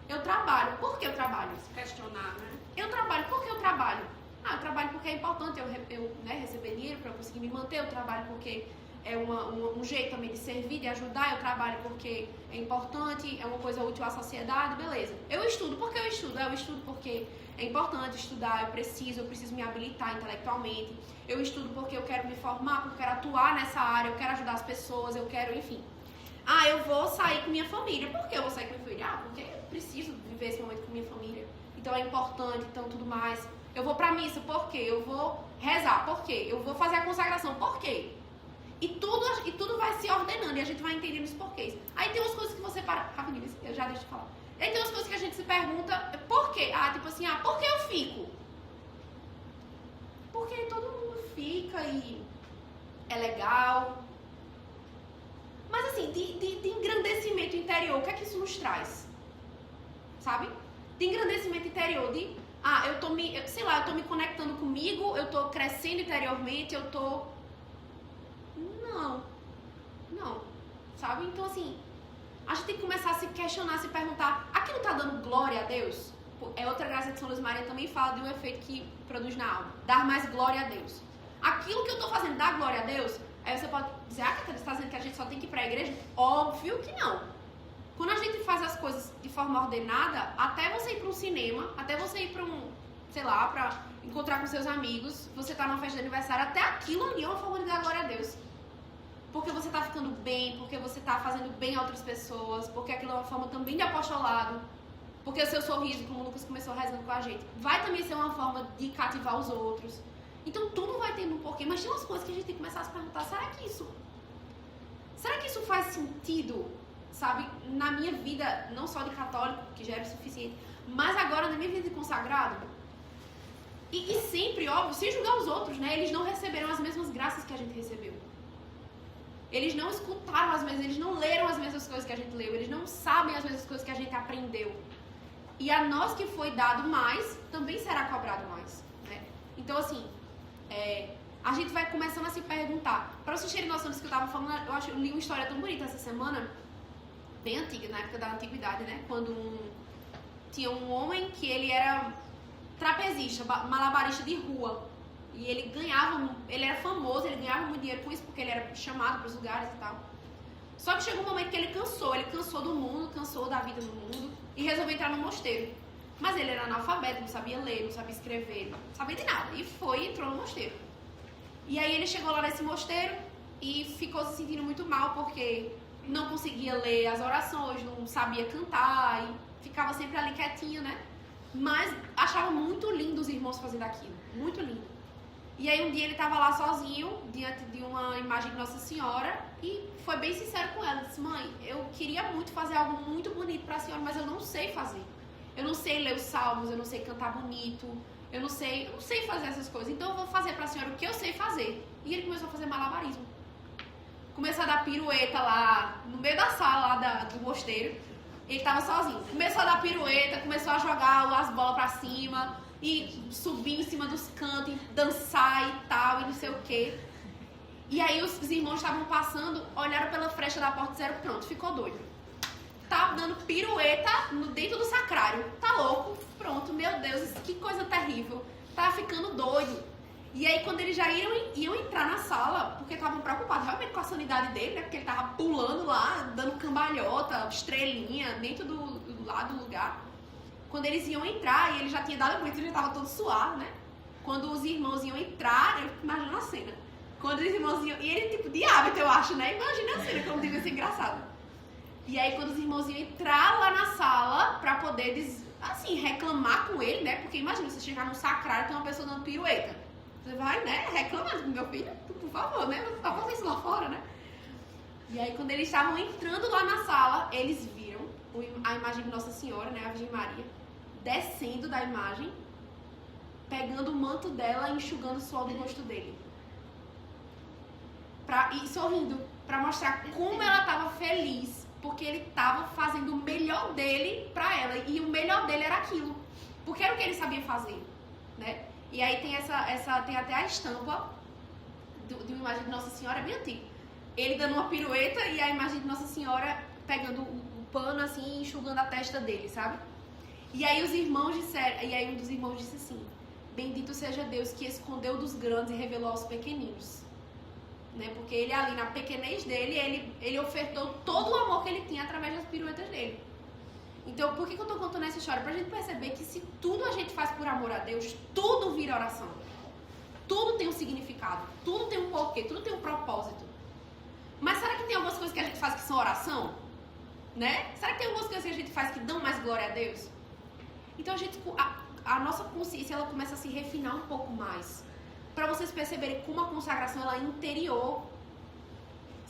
eu trabalho. Por que eu trabalho? Se questionar, né? Eu trabalho. Por que eu trabalho? Eu trabalho porque é importante eu receber dinheiro para eu conseguir me manter. Eu trabalho porque é um jeito também de servir, de ajudar. Eu trabalho porque é importante, é uma coisa útil à sociedade, beleza. Eu estudo. Por que eu estudo? Eu estudo porque é importante estudar, eu preciso me habilitar intelectualmente. Eu estudo porque eu quero me formar, porque eu quero atuar nessa área, eu quero ajudar as pessoas, eu quero, enfim. Eu vou sair com minha família. Por que eu vou sair com minha família? Porque eu preciso viver esse momento com minha família. Então é importante, então tudo mais. Eu vou pra missa, por quê? Eu vou rezar, por quê? Eu vou fazer a consagração, por quê? E tudo vai se ordenando e a gente vai entendendo os porquês. Aí tem umas coisas que você para... Rapidinho, eu já deixo de falar. E aí tem umas coisas que a gente se pergunta, por quê? Tipo assim, por que eu fico? Porque todo mundo fica e é legal. Mas assim, de engrandecimento interior, o que é que isso nos traz? Sabe? De engrandecimento interior, eu tô me conectando comigo, eu tô crescendo interiormente, eu tô... Não, sabe? Então assim, a gente tem que começar a se questionar, se perguntar, aquilo tá dando glória a Deus? É outra graça de São Luís Maria também fala de um efeito que produz na alma, dar mais glória a Deus. Aquilo que eu tô fazendo dá glória a Deus? Aí você pode dizer, você está dizendo que a gente só tem que ir para a igreja? Óbvio que não. Quando a gente faz as coisas de forma ordenada, até você ir para um cinema, até você ir para para encontrar com seus amigos, você tá numa festa de aniversário, até aquilo ali é uma forma de dar glória a Deus. Porque você tá ficando bem, porque você tá fazendo bem a outras pessoas, porque aquilo é uma forma também de apostolado, porque o seu sorriso, como o Lucas começou rezando com a gente, vai também ser uma forma de cativar os outros. Então tudo vai tendo um porquê, mas tem umas coisas que a gente tem que começar a se perguntar, será que isso faz sentido, sabe, na minha vida, não só de católico, que já era o suficiente, mas agora na minha vida de consagrado? E sempre, óbvio, sem julgar os outros, né, eles não receberam as mesmas graças que a gente recebeu. Eles não escutaram as mesmas, eles não leram as mesmas coisas que a gente leu, eles não sabem as mesmas coisas que a gente aprendeu. E a nós que foi dado mais, também será cobrado mais, né? Então, assim, a gente vai começando a se perguntar. Para vocês terem noção disso que eu estava falando, eu li uma história tão bonita essa semana, bem antiga, na época da antiguidade, né? Quando tinha um homem que ele era trapezista, malabarista de rua. E ele era famoso, ele ganhava muito dinheiro com isso, porque ele era chamado para os lugares e tal. Só que chegou um momento que ele cansou do mundo, cansou da vida no mundo, e resolveu entrar no mosteiro. Mas ele era analfabeto, não sabia ler, não sabia escrever, não sabia de nada. E entrou no mosteiro. E aí ele chegou lá nesse mosteiro e ficou se sentindo muito mal, porque não conseguia ler as orações, não sabia cantar, e ficava sempre ali quietinho, né? Mas achava muito lindo os irmãos fazendo aquilo, muito lindo. E aí um dia ele estava lá sozinho, diante de uma imagem de Nossa Senhora, e foi bem sincero com ela. Disse, mãe, eu queria muito fazer algo muito bonito para a senhora, mas eu não sei fazer. Eu não sei ler os salmos, eu não sei cantar bonito, eu não sei fazer essas coisas. Então eu vou fazer para a senhora o que eu sei fazer. E ele começou a fazer malabarismo. Começou a dar pirueta lá, no meio da sala lá do mosteiro. Ele estava sozinho. Começou a dar pirueta, começou a jogar as bolas para cima, e subir em cima dos cantos, e dançar e tal, e não sei o quê. E aí os irmãos estavam passando, olharam pela frecha da porta e disseram, pronto, ficou doido. Tá dando pirueta dentro do sacrário. Tá louco? Pronto, meu Deus, que coisa terrível. Tá ficando doido. E aí quando eles já iam entrar na sala, porque estavam preocupados realmente com a sanidade dele, né? Porque ele tava pulando lá, dando cambalhota, estrelinha, dentro do lugar. Quando eles iam entrar, e ele já tinha dado muito, ele já estava todo suado, né? Quando os irmãos iam entrar, imagina a cena. Quando os irmãos iam... E ele, tipo, de hábito, eu acho, né? Imagina a cena, como devia ser engraçado. E aí, quando os irmãos iam entrar lá na sala, pra poder, assim, reclamar com ele, né? Porque imagina, você chegar num sacrário e tem uma pessoa dando pirueta. Você vai, né? Reclamando com meu filho, por favor, né? Não tá fazendo isso lá fora, né? E aí, quando eles estavam entrando lá na sala, eles viram a imagem de Nossa Senhora, né? A Virgem Maria, descendo da imagem, pegando o manto dela e enxugando o suor do rosto dele. E sorrindo, para mostrar como ela estava feliz, porque ele estava fazendo o melhor dele para ela, e o melhor dele era aquilo, porque era o que ele sabia fazer, né? E aí tem tem até a estampa de uma imagem de Nossa Senhora, bem antiga. Ele dando uma pirueta e a imagem de Nossa Senhora pegando o pano assim e enxugando a testa dele, sabe? E aí os irmãos disseram, e aí um dos irmãos disse assim, bendito seja Deus que escondeu dos grandes e revelou aos pequeninos. Né? Porque ele ali, na pequenez dele, ele ofertou todo o amor que ele tinha através das piruetas dele. Então, por que eu tô contando essa história? Pra gente perceber que se tudo a gente faz por amor a Deus, tudo vira oração. Tudo tem um significado, tudo tem um porquê, tudo tem um propósito. Mas será que tem algumas coisas que a gente faz que são oração? Né? Será que tem algumas coisas que a gente faz que dão mais glória a Deus? Então a nossa consciência ela começa a se refinar um pouco mais. Para vocês perceberem como a consagração ela é interior.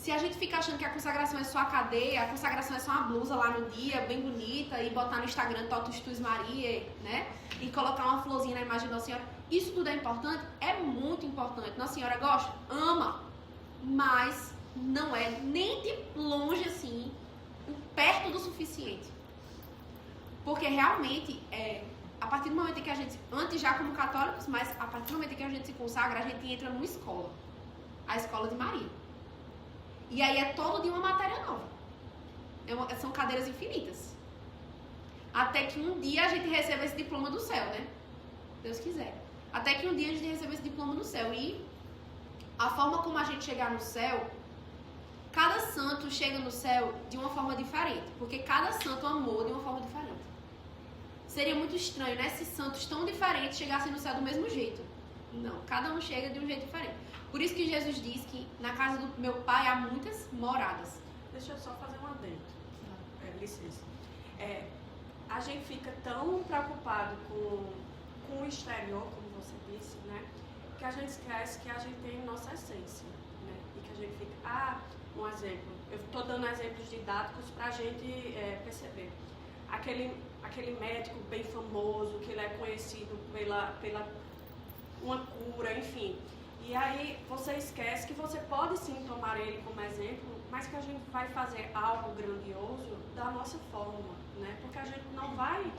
Se a gente fica achando que a consagração é só a cadeia, a consagração é só uma blusa lá no dia, bem bonita, e botar no Instagram Totus Tus Maria, né? E colocar uma florzinha na imagem da Nossa Senhora. Isso tudo é importante? É muito importante. Nossa Senhora gosta? Ama. Mas não é nem de longe assim, perto do suficiente. Porque realmente, a partir do momento em que a gente, antes já como católicos, mas a partir do momento em que a gente se consagra, a gente entra numa escola. A escola de Maria. E aí é todo de uma matéria nova. São cadeiras infinitas. Até que um dia a gente receba esse diploma do céu, né? Deus quiser. Até que um dia a gente receba esse diploma no céu. E a forma como a gente chegar no céu, cada santo chega no céu de uma forma diferente. Porque cada santo amou de uma forma diferente. Seria muito estranho, né? Se santos tão diferentes chegassem no céu do mesmo jeito. Não, cada um chega de um jeito diferente. Por isso que Jesus diz que na casa do meu pai há muitas moradas. Deixa eu só fazer um adendo. Licença. A gente fica tão preocupado com o exterior, como você disse, né? Que a gente esquece que a gente tem nossa essência, né? E que a gente fica... um exemplo. Eu estou dando exemplos didáticos para a gente perceber. Aquele médico bem famoso, que ele é conhecido pela uma cura, enfim. E aí você esquece que você pode sim tomar ele como exemplo, mas que a gente vai fazer algo grandioso da nossa forma, né? Porque a gente não vai,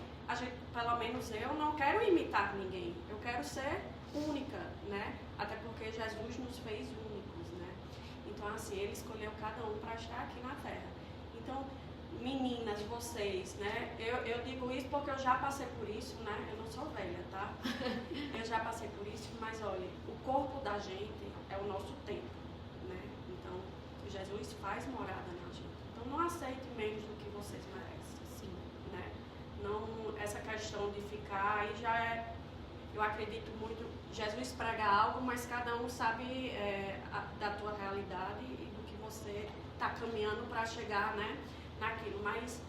pelo menos eu, não quero imitar ninguém. Eu quero ser única, né? Até porque Jesus nos fez únicos, né? Então, assim, Ele escolheu cada um para estar aqui na Terra. Então, meninas, vocês, né? Eu digo isso porque eu já passei por isso, né? Eu não sou velha, tá? Eu já passei por isso, mas olha, o corpo da gente é o nosso templo, né? Então, Jesus faz morada na gente. Então, não aceite menos do que vocês merecem, sim, né? Não, essa questão de ficar, aí já é, eu acredito muito, Jesus prega algo, mas cada um sabe da tua realidade e do que você está caminhando para chegar, né? Naquilo, mas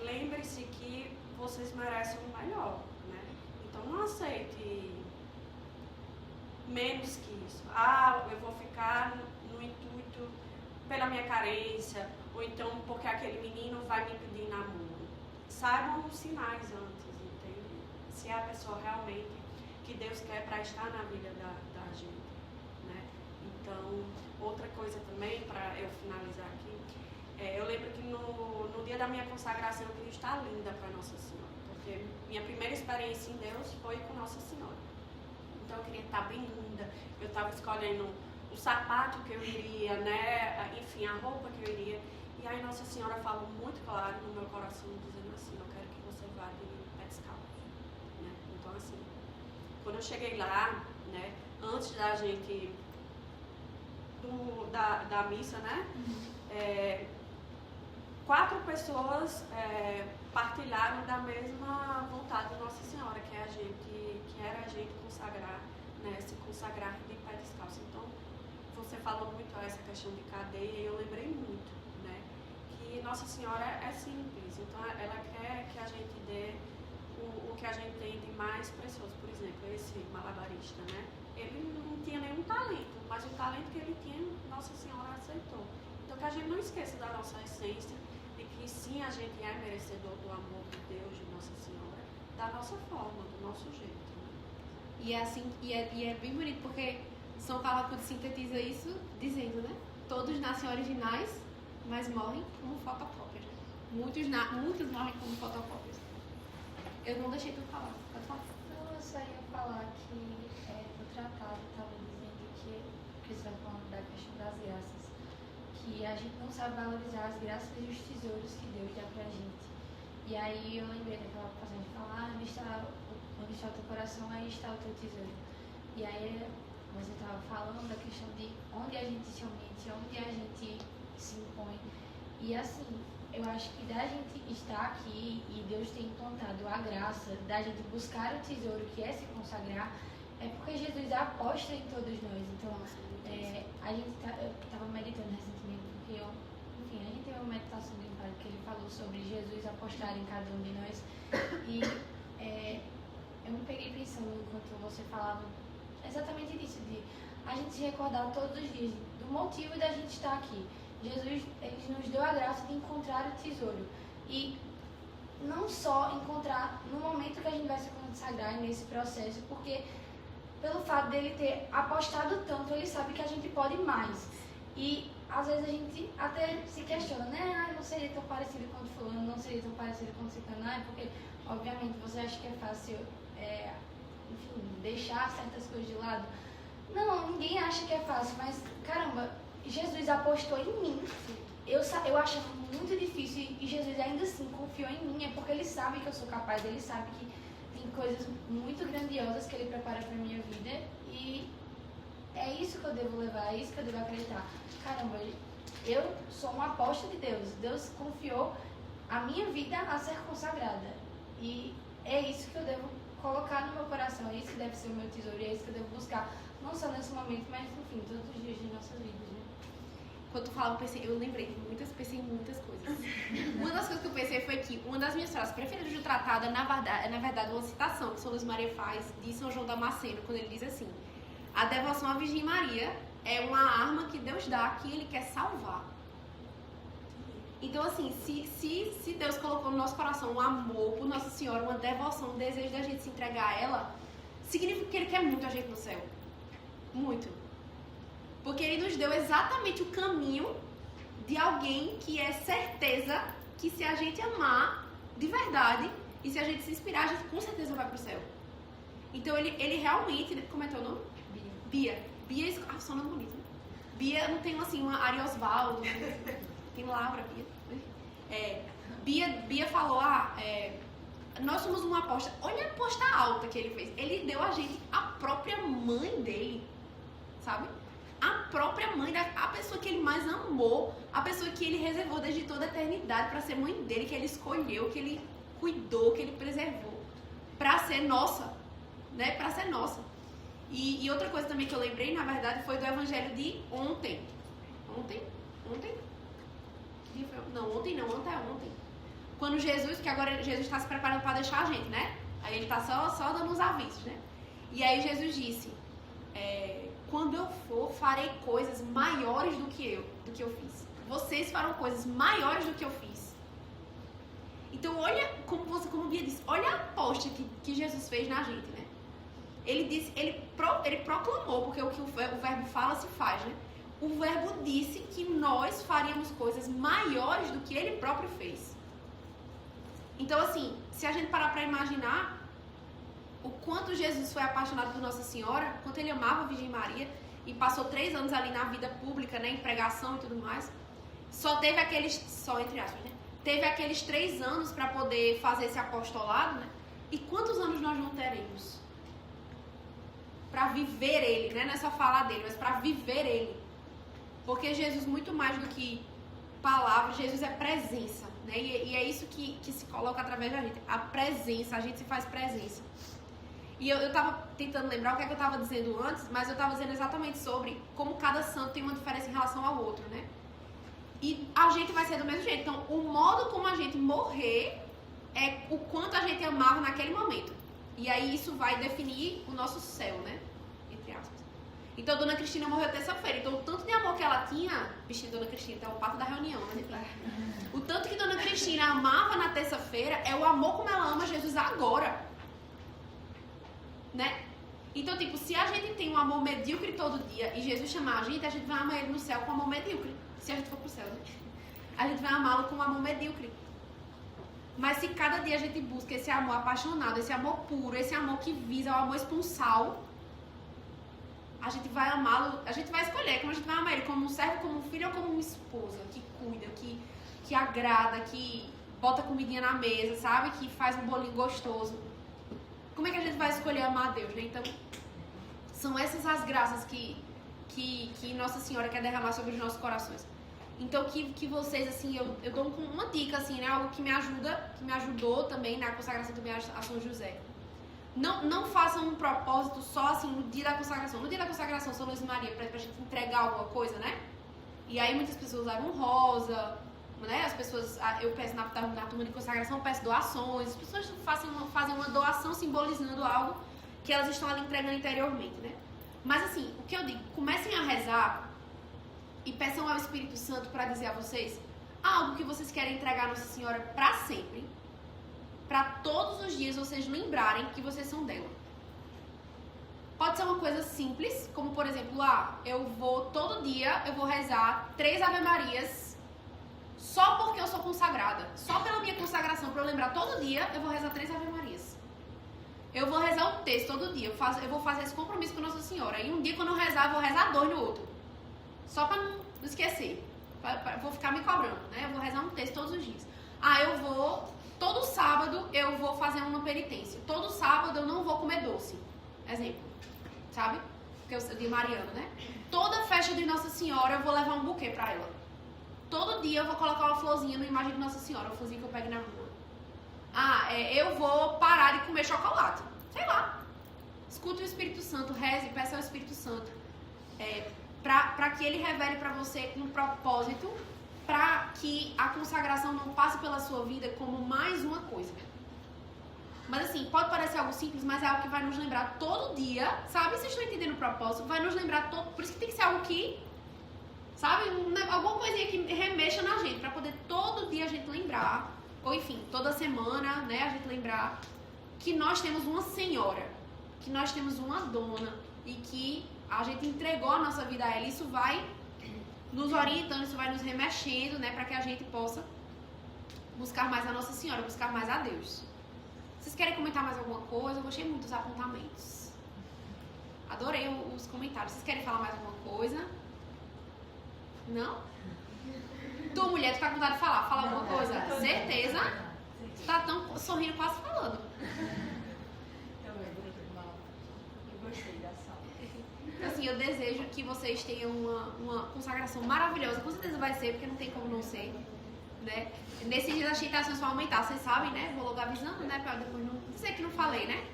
lembre-se que vocês merecem o melhor, né? Então não aceite menos que isso. Eu vou ficar no intuito pela minha carência, ou então porque aquele menino vai me pedir namoro. Saibam os sinais antes, entende? Se é a pessoa realmente que Deus quer para estar na vida da gente, né? Então, outra coisa também, para eu finalizar aqui, eu lembro que no dia da minha consagração eu queria estar linda para Nossa Senhora, porque minha primeira experiência em Deus foi com Nossa Senhora. Então eu queria estar bem linda, eu estava escolhendo o sapato que eu iria, né? Enfim, a roupa que eu iria. E aí Nossa Senhora falou muito claro no meu coração, dizendo assim, eu quero que você vá de pé descalço, né? Então assim, quando eu cheguei lá, né? Antes da gente da missa, né? 4 pessoas partilharam da mesma vontade de Nossa Senhora, que era a gente consagrar, né, se consagrar de pé descalço. Então, você falou muito essa questão de cadeia e eu lembrei muito, né, que Nossa Senhora é simples, então ela quer que a gente dê o que a gente tem de mais precioso. Por exemplo, esse malabarista, né, ele não tinha nenhum talento, mas o talento que ele tinha, Nossa Senhora aceitou. Então, que a gente não esqueça da nossa essência, de que sim, a gente é merecedor do amor de Deus, de Nossa Senhora, da nossa forma, do nosso jeito. Né? E é assim, e é bem bonito, porque São Calacudo sintetiza isso dizendo, né? Todos nascem originais, mas morrem como fotocópias. Muitos morrem como fotocópias. Eu não deixei tu falar, pode falar. Não, eu só ia falar que o tratado estava dizendo que você vai falando da questão das graças, que a gente não sabe valorizar as graças e os tesouros que Deus dá pra gente. E aí eu lembrei daquela passagem de falar, onde está o teu coração, aí está o teu tesouro. E aí você estava falando da questão de onde a gente se omite, onde a gente se impõe. E assim, eu acho que da gente estar aqui e Deus ter implantado a graça, da gente buscar o tesouro que é se consagrar, é porque Jesus aposta em todos nós. Então, eu estava meditando recentemente, porque enfim, a gente teve uma meditação de um padre que ele falou sobre Jesus apostar em cada um de nós. E eu me peguei pensando enquanto você falava exatamente disso, de a gente se recordar todos os dias do motivo da gente estar aqui. Jesus, ele nos deu a graça de encontrar o tesouro. E não só encontrar no momento que a gente vai se consagrar nesse processo, porque pelo fato dele ter apostado tanto, ele sabe que a gente pode mais. E às vezes a gente até se questiona, né? Ah, não seria tão parecido com o fulano, não seria tão parecido com o ciclano, ah, porque obviamente você acha que é fácil, enfim, deixar certas coisas de lado. Não, ninguém acha que é fácil, mas caramba, Jesus apostou em mim. Eu achava muito difícil e Jesus ainda assim confiou em mim, é porque ele sabe que eu sou capaz, ele sabe que tem coisas muito grandiosas que ele prepara para minha vida e é isso que eu devo levar, é isso que eu devo acreditar. Caramba, eu sou uma aposta de Deus. Deus confiou a minha vida a ser consagrada e é isso que eu devo colocar no meu coração, é isso que deve ser o meu tesouro e é isso que eu devo buscar, não só nesse momento, mas enfim, todos os dias de nossas vidas, né? Quando tu falava, eu lembrei de pensei em muitas coisas. Uma das coisas que eu pensei foi que uma das minhas frases preferidas do tratado é, na verdade, uma citação que São Luís Maria faz de São João Damasceno, quando ele diz assim: a devoção à Virgem Maria é uma arma que Deus dá a quem Ele quer salvar. Então, assim, se Deus colocou no nosso coração um amor por Nossa Senhora, uma devoção, um desejo da gente se entregar a ela, significa que Ele quer muito a gente no céu. Muito. Porque Ele nos deu exatamente o caminho de alguém que é certeza que se a gente amar de verdade e se a gente se inspirar, a gente com certeza vai pro céu. Então, ele realmente... Como é teu nome? Bia. Bia, só nome bonito, né? Bia não tem assim uma Ariosvaldo, tem Laura, Bia. Bia falou, nós somos uma aposta. Olha a aposta alta que ele fez. Ele deu a gente a própria mãe dele, sabe? A própria mãe, a pessoa que ele mais amou, a pessoa que ele reservou desde toda a eternidade para ser mãe dele, que ele escolheu, que ele cuidou, que ele preservou, para ser nossa, né? Para ser nossa. E outra coisa também que eu lembrei, na verdade, foi do evangelho de ontem. Ontem? Não, ontem não, ontem. Quando Jesus, que agora Jesus está se preparando para deixar a gente, né? Aí ele está só dando os avisos, né? E aí Jesus disse, quando eu for, farei coisas maiores do que eu fiz. Vocês farão coisas maiores do que eu fiz. Então olha, como Bia disse, olha a aposta que Jesus fez na gente, né? Ele disse, ele proclamou, porque o que o verbo fala se faz, né? O verbo disse que nós faríamos coisas maiores do que ele próprio fez. Então, assim, se a gente parar para imaginar o quanto Jesus foi apaixonado por Nossa Senhora, quanto ele amava a Virgem Maria e passou 3 anos ali na vida pública, né, em pregação e tudo mais, entre aspas, né? Teve aqueles 3 anos para poder fazer esse apostolado, né? E quantos anos nós não teremos? Para viver ele, né? Não é só falar dele, mas para viver ele. Porque Jesus, muito mais do que palavras, Jesus é presença, né? E é isso que se coloca através da gente. A presença, a gente se faz presença. E eu tava tentando lembrar o que é que eu tava dizendo antes, mas eu tava dizendo exatamente sobre como cada santo tem uma diferença em relação ao outro, né? E a gente vai ser do mesmo jeito. Então, o modo como a gente morrer é o quanto a gente amava naquele momento. E aí isso vai definir o nosso céu, né? Entre aspas. Então, Dona Cristina morreu terça-feira. Então, o tanto de amor que ela tinha... Bichinho, Dona Cristina, então é o pato da reunião, mas enfim. O tanto que Dona Cristina amava na terça-feira é o amor como ela ama Jesus agora. Né? Então, tipo, se a gente tem um amor medíocre todo dia e Jesus chamar a gente vai amar ele no céu com amor medíocre. Se a gente for pro céu, né? A gente vai amá-lo com amor medíocre. Mas se cada dia a gente busca esse amor apaixonado, esse amor puro, esse amor que visa o amor esponsal, a gente vai amá-lo, a gente vai escolher como a gente vai amar ele, como um servo, como um filho ou como uma esposa, que cuida, que agrada, que bota comidinha na mesa, sabe? Que faz um bolinho gostoso. Como é que a gente vai escolher amar a Deus, né? Então, são essas as graças que Nossa Senhora quer derramar sobre os nossos corações. Então, que vocês, assim, eu dou uma dica, assim, né? Algo que me ajudou também na consagração também a São José. Não façam um propósito só, assim, no dia da consagração. No dia da consagração, São Luís Maria, pra gente entregar alguma coisa, né? E aí muitas pessoas levam rosa, né? As pessoas, eu peço na turma de consagração, eu peço doações. As pessoas fazem uma doação simbolizando algo que elas estão ali entregando interiormente, né? Mas, assim, o que eu digo, comecem a rezar e peçam ao Espírito Santo para dizer a vocês algo que vocês querem entregar a Nossa Senhora para sempre, para todos os dias vocês lembrarem que vocês são dela. Pode ser uma coisa simples, como por exemplo, todo dia eu vou rezar 3 Ave Marias só porque eu sou consagrada. Só pela minha consagração, para eu lembrar todo dia, eu vou rezar 3 Ave Marias. Eu vou rezar o texto todo dia, eu vou fazer esse compromisso com Nossa Senhora. E um dia quando eu rezar, eu vou rezar 2 no outro. Só para não esquecer. Vou ficar me cobrando, né? Eu vou rezar um texto todos os dias. Todo sábado eu vou fazer uma penitência. Todo sábado eu não vou comer doce. Exemplo. Sabe? Porque eu sou de Mariana, né? Toda festa de Nossa Senhora eu vou levar um buquê pra ela. Todo dia eu vou colocar uma florzinha na imagem de Nossa Senhora, uma florzinha que eu pegue na rua. Eu vou parar de comer chocolate. Sei lá. Escute o Espírito Santo, reze, peça ao Espírito Santo. Para que ele revele para você um propósito, para que a consagração não passe pela sua vida como mais uma coisa. Mas assim, pode parecer algo simples, mas é algo que vai nos lembrar todo dia, sabe? Vocês estão entendendo o propósito? Vai nos lembrar todo... Por isso que tem que ser algo que, sabe? Alguma coisinha que remexa na gente, para poder todo dia a gente lembrar, ou enfim, toda semana, né, a gente lembrar que nós temos uma senhora, que nós temos uma dona e que a gente entregou a nossa vida a ela. Isso vai nos orientando, isso vai nos remexendo, né, para que a gente possa buscar mais a Nossa Senhora, buscar mais a Deus. Vocês querem comentar mais alguma coisa? Eu gostei muito dos apontamentos. Adorei os comentários. Vocês querem falar mais alguma coisa? Não? Tu, mulher, tu tá com vontade de falar? Fala alguma coisa? Certeza? Tu tá tão sorrindo, quase falando. Eu gostei da sala. Assim, eu desejo que vocês tenham uma consagração maravilhosa. Com certeza vai ser, porque não tem como não ser, né? Nesse dia as tentações vão aumentar, vocês sabem, né? Vou logo avisando, né? Pra depois não dizer que não falei, né?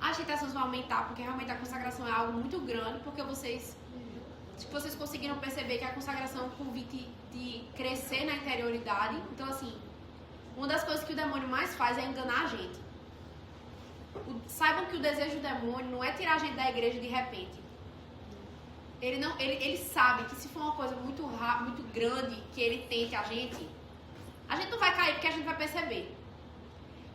As tentações vão aumentar, porque realmente a consagração é algo muito grande, porque vocês conseguiram perceber que a consagração é um convite de crescer na interioridade. Então, assim, uma das coisas que o demônio mais faz é enganar a gente. Saibam que o desejo do demônio não é tirar a gente da igreja de repente. Ele sabe que se for uma coisa muito grande que ele tente a gente não vai cair porque a gente vai perceber.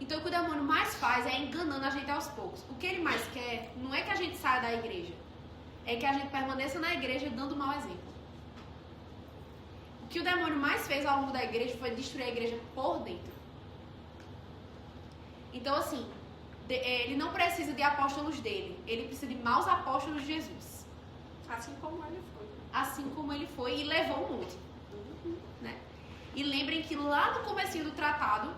Então o que o demônio mais faz é enganando a gente aos poucos. O que ele mais quer não é que a gente saia da igreja, é que a gente permaneça na igreja dando mau exemplo. O que o demônio mais fez ao longo da igreja foi destruir a igreja por dentro. Então assim, ele não precisa de apóstolos dele, ele precisa de maus apóstolos de Jesus. Assim como ele foi. Assim como ele foi e levou um monte. Né? E lembrem que lá no comecinho do tratado,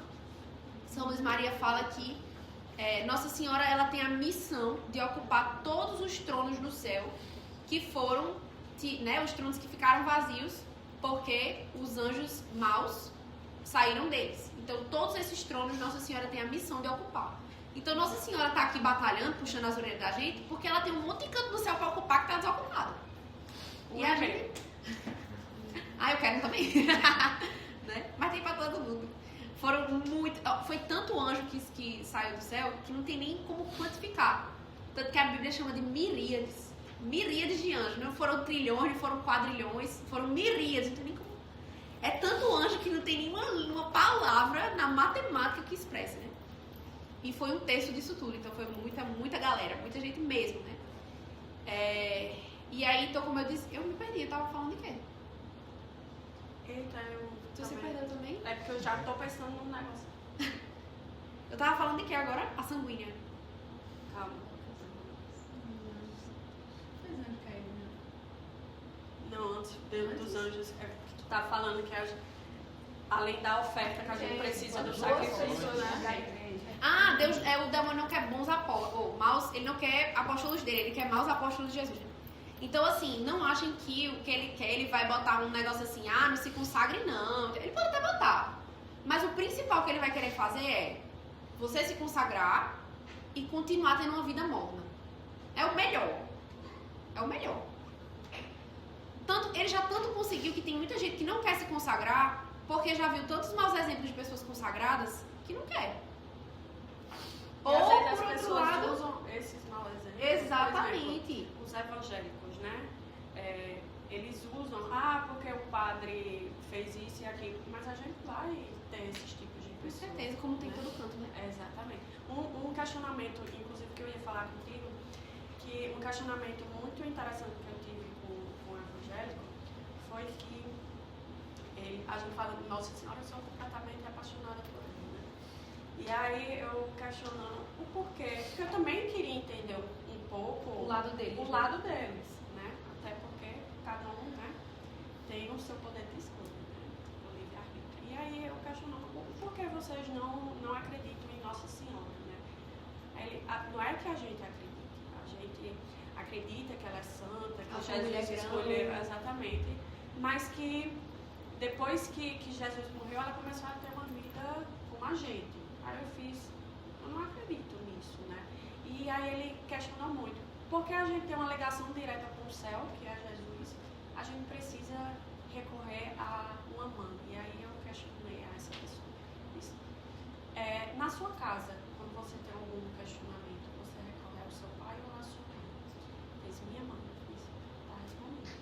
São Luís Maria fala que Nossa Senhora ela tem a missão de ocupar todos os tronos do céu, que foram, né, os tronos que ficaram vazios, porque os anjos maus saíram deles. Então todos esses tronos Nossa Senhora tem a missão de ocupar. Então Nossa Senhora está aqui batalhando, puxando as orelhas da gente, porque ela tem um monte de canto do céu para ocupar que está desocupado. E a gente... eu quero também. Né? Mas tem para todo mundo. Foi tanto anjo que saiu do céu que não tem nem como quantificar. Tanto que a Bíblia chama de miríades. Miríades de anjos. Não foram trilhões, não foram quadrilhões, foram miríades. Não tem nem como... É tanto anjo que não tem nenhuma palavra na matemática que expressa, né? E foi um terço disso tudo, então foi muita galera, muita gente mesmo, né? E aí, então, como eu disse, eu me perdi, eu tava falando de quê? Eita, Tu se perdeu também? É porque eu já tô pensando num negócio. Eu tava falando de quê agora? A sanguínea. Calma. Não, antes dos anjos, é porque tu tá falando que além da oferta que a gente precisa do sacrifício, né? Deus, o demônio não quer bons apóstolos, maus, ele não quer apóstolos dele, ele quer maus apóstolos de Jesus. Então, assim, não achem que o que ele quer, ele vai botar um negócio assim, não se consagre não. Ele pode até botar. Mas o principal que ele vai querer fazer é você se consagrar e continuar tendo uma vida morna. É o melhor. É o melhor. Ele já tanto conseguiu que tem muita gente que não quer se consagrar porque já viu tantos maus exemplos de pessoas consagradas que não quer. Ou, por outro lado, usam esses maus exemplos. Exatamente. Por exemplo, os evangélicos, né? Eles usam, padre fez isso e aquilo, mas a gente vai ter esses tipos de Com pessoas. certeza, como tem né? todo canto, né? Exatamente. Um questionamento, inclusive, que eu ia falar contigo, que um questionamento muito interessante que eu tive com o evangélico foi que a gente fala de Nossa Senhora, eu sou completamente apaixonada por ele, né? E aí eu questionando o porquê, porque eu também queria entender um pouco O lado deles. o lado deles, né? Até porque cada um, né, tem o seu poder de escolha, né? O livre-arbítrio. E aí eu questionando por que vocês não acreditam em Nossa Senhora, né? Não é que a gente acredita que ela é santa, que Jesus escolheu, exatamente, mas que depois que Jesus morreu, ela começou a ter uma vida como a gente. Aí eu não acredito nisso, né? E aí ele questionou muito, porque a gente tem uma ligação direta com o céu, que é Jesus, a gente precisa recorrer a uma mãe. E aí eu questionei a essa pessoa. Isso. Na sua casa, quando você tem algum questionamento, você recorre ao seu pai ou à sua mãe? Fez minha mãe, está respondido.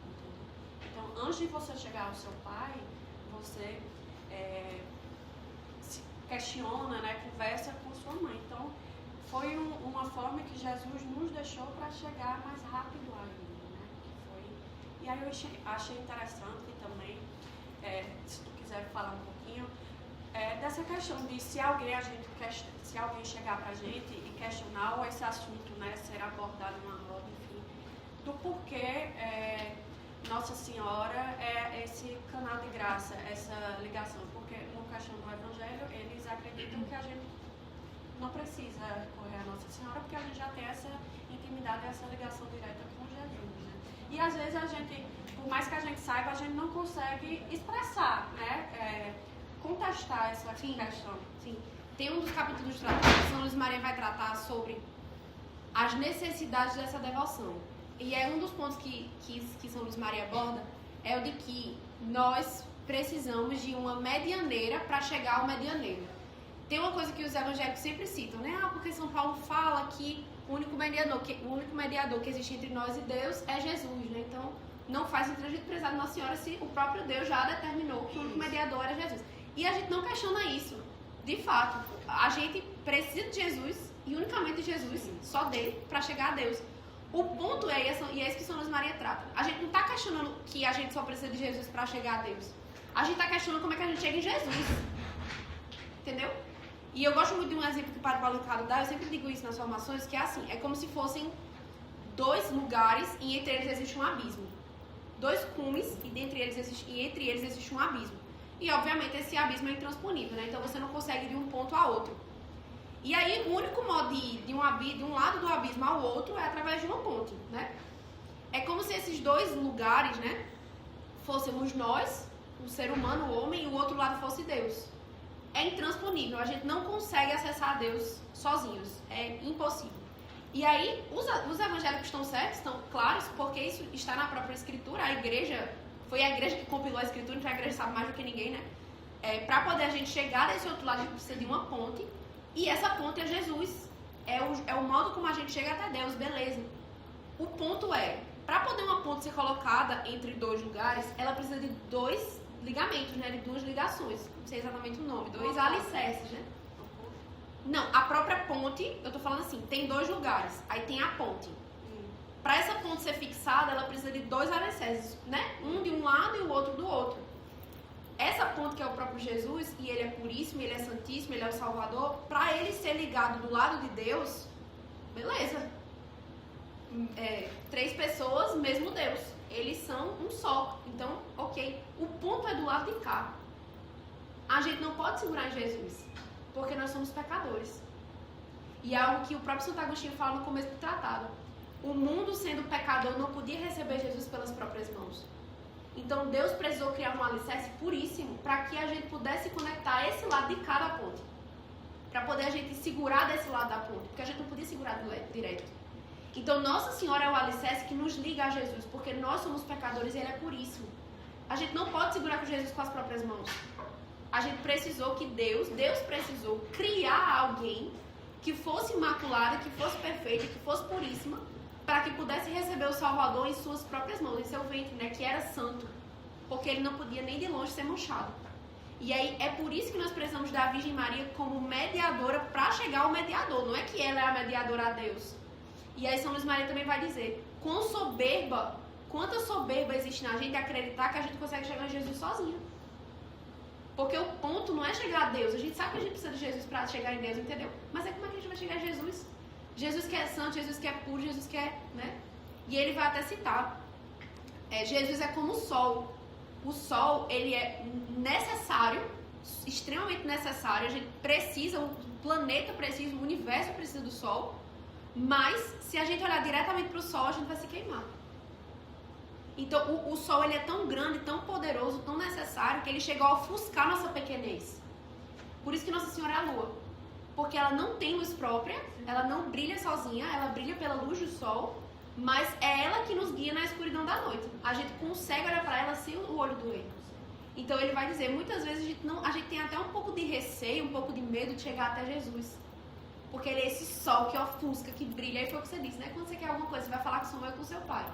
Entendeu? Então, antes de você chegar ao seu pai, você se questiona, né, conversa com sua mãe. Então, foi uma forma que Jesus nos deixou para chegar mais rápido ainda, né? E aí eu achei interessante também, se tu quiser falar um pouquinho, dessa questão de se alguém chegar para a gente e questionar ou esse assunto, né, ser abordado numa roda, enfim, do porquê Nossa Senhora é esse canal de graça, essa ligação, porque no questão do Evangelho eles acreditam que a gente não precisa recorrer a Nossa Senhora porque a gente já tem essa intimidade, essa ligação direta com Jesus, né? E às vezes a gente, por mais que a gente saiba, a gente não consegue expressar, né? Contestar essa questão. Sim. Tem um dos capítulos do tratado que São Luís Maria vai tratar sobre as necessidades dessa devoção. E é um dos pontos que São Luís Maria aborda, é o de que nós precisamos de uma medianeira para chegar ao medianeiro. Tem uma coisa que os evangélicos sempre citam, né? Porque São Paulo fala que o único mediador que existe entre nós e Deus é Jesus, né? Então, não faz sentido a gente precisar de Nossa Senhora se o próprio Deus já determinou que o único mediador era Jesus. E a gente não questiona isso. De fato, a gente precisa de Jesus e unicamente de Jesus, só dele, para chegar a Deus. O ponto é, e é isso que São Luís Maria trata, a gente não está questionando que a gente só precisa de Jesus para chegar a Deus. A gente está questionando como é que a gente chega em Jesus. Entendeu? E eu gosto muito de um exemplo que o Padre Paulo Ricardo dá, eu sempre digo isso nas formações, que é assim, é como se fossem dois lugares e entre eles existe um abismo. Dois cumes e entre eles existe um abismo. E obviamente esse abismo é intransponível, né? Então você não consegue ir de um ponto a outro. E aí o único modo de ir de um lado do abismo ao outro é através de uma ponte, né? É como se esses dois lugares, né, fôssemos nós, o ser humano, o homem, e o outro lado fosse Deus. É intransponível, a gente não consegue acessar a Deus sozinhos, é impossível. E aí, os evangélicos estão certos, estão claros, porque isso está na própria Escritura, a igreja, foi a igreja que compilou a Escritura, então a igreja sabe mais do que ninguém, né? Para poder a gente chegar desse outro lado, a gente precisa de uma ponte, e essa ponte é Jesus, é o modo como a gente chega até Deus, beleza. O ponto é, para poder uma ponte ser colocada entre dois lugares, ela precisa de dois ligamentos, né? De duas ligações, não sei exatamente o nome, dois alicerces, né? Não, a própria ponte, eu tô falando assim, tem dois lugares, aí tem a ponte. Para essa ponte ser fixada, ela precisa de dois alicerces, né? Um de um lado e o outro do outro. Essa ponte que é o próprio Jesus, e ele é puríssimo, ele é santíssimo, ele é o Salvador, para ele ser ligado do lado de Deus, beleza. Três pessoas, mesmo Deus. Eles são um só. Então, ok. O ponto é do lado de cá. A gente não pode segurar em Jesus, porque nós somos pecadores. E é algo que o próprio Santo Agostinho fala no começo do tratado. O mundo, sendo pecador, não podia receber Jesus pelas próprias mãos. Então, Deus precisou criar um alicerce puríssimo para que a gente pudesse conectar a esse lado de cada ponte. Para poder a gente segurar desse lado da ponte, porque a gente não podia segurar direto. Então, Nossa Senhora é o alicerce que nos liga a Jesus, porque nós somos pecadores e Ele é puríssimo. A gente não pode segurar com Jesus com as próprias mãos. A gente precisou que Deus precisou criar alguém que fosse imaculada, que fosse perfeita, que fosse puríssima, para que pudesse receber o Salvador em suas próprias mãos, em seu ventre, né, que era santo. porque ele não podia nem de longe ser manchado. E aí é por isso que nós precisamos da Virgem Maria como mediadora para chegar ao mediador. Não é que ela é a mediadora a Deus. E aí São Luís Maria também vai dizer, quanta soberba existe na gente acreditar que a gente consegue chegar a Jesus sozinho. Porque o ponto não é chegar a Deus. A gente sabe que a gente precisa de Jesus para chegar em Deus, entendeu? Mas é como é que a gente vai chegar a Jesus? Jesus que é santo, Jesus que é puro, Jesus que é, né? E ele vai até citar, Jesus é como o sol. O sol, ele é necessário, extremamente necessário. A gente precisa, o planeta precisa, o universo precisa do sol. Mas, se a gente olhar diretamente para o sol, a gente vai se queimar. Então, o sol ele é tão grande, tão poderoso, tão necessário, que ele chegou a ofuscar nossa pequenez. Por isso que Nossa Senhora é a lua. Porque ela não tem luz própria, ela não brilha sozinha, ela brilha pela luz do sol, mas é ela que nos guia na escuridão da noite. A gente consegue olhar para ela sem o olho doer. Então, ele vai dizer, muitas vezes a gente tem até um pouco de receio, um pouco de medo de chegar até Jesus. Porque ele é esse sol que ofusca, que brilha. Aí foi o que você disse, né? Quando você quer alguma coisa, você vai falar com sua mãe ou com seu pai.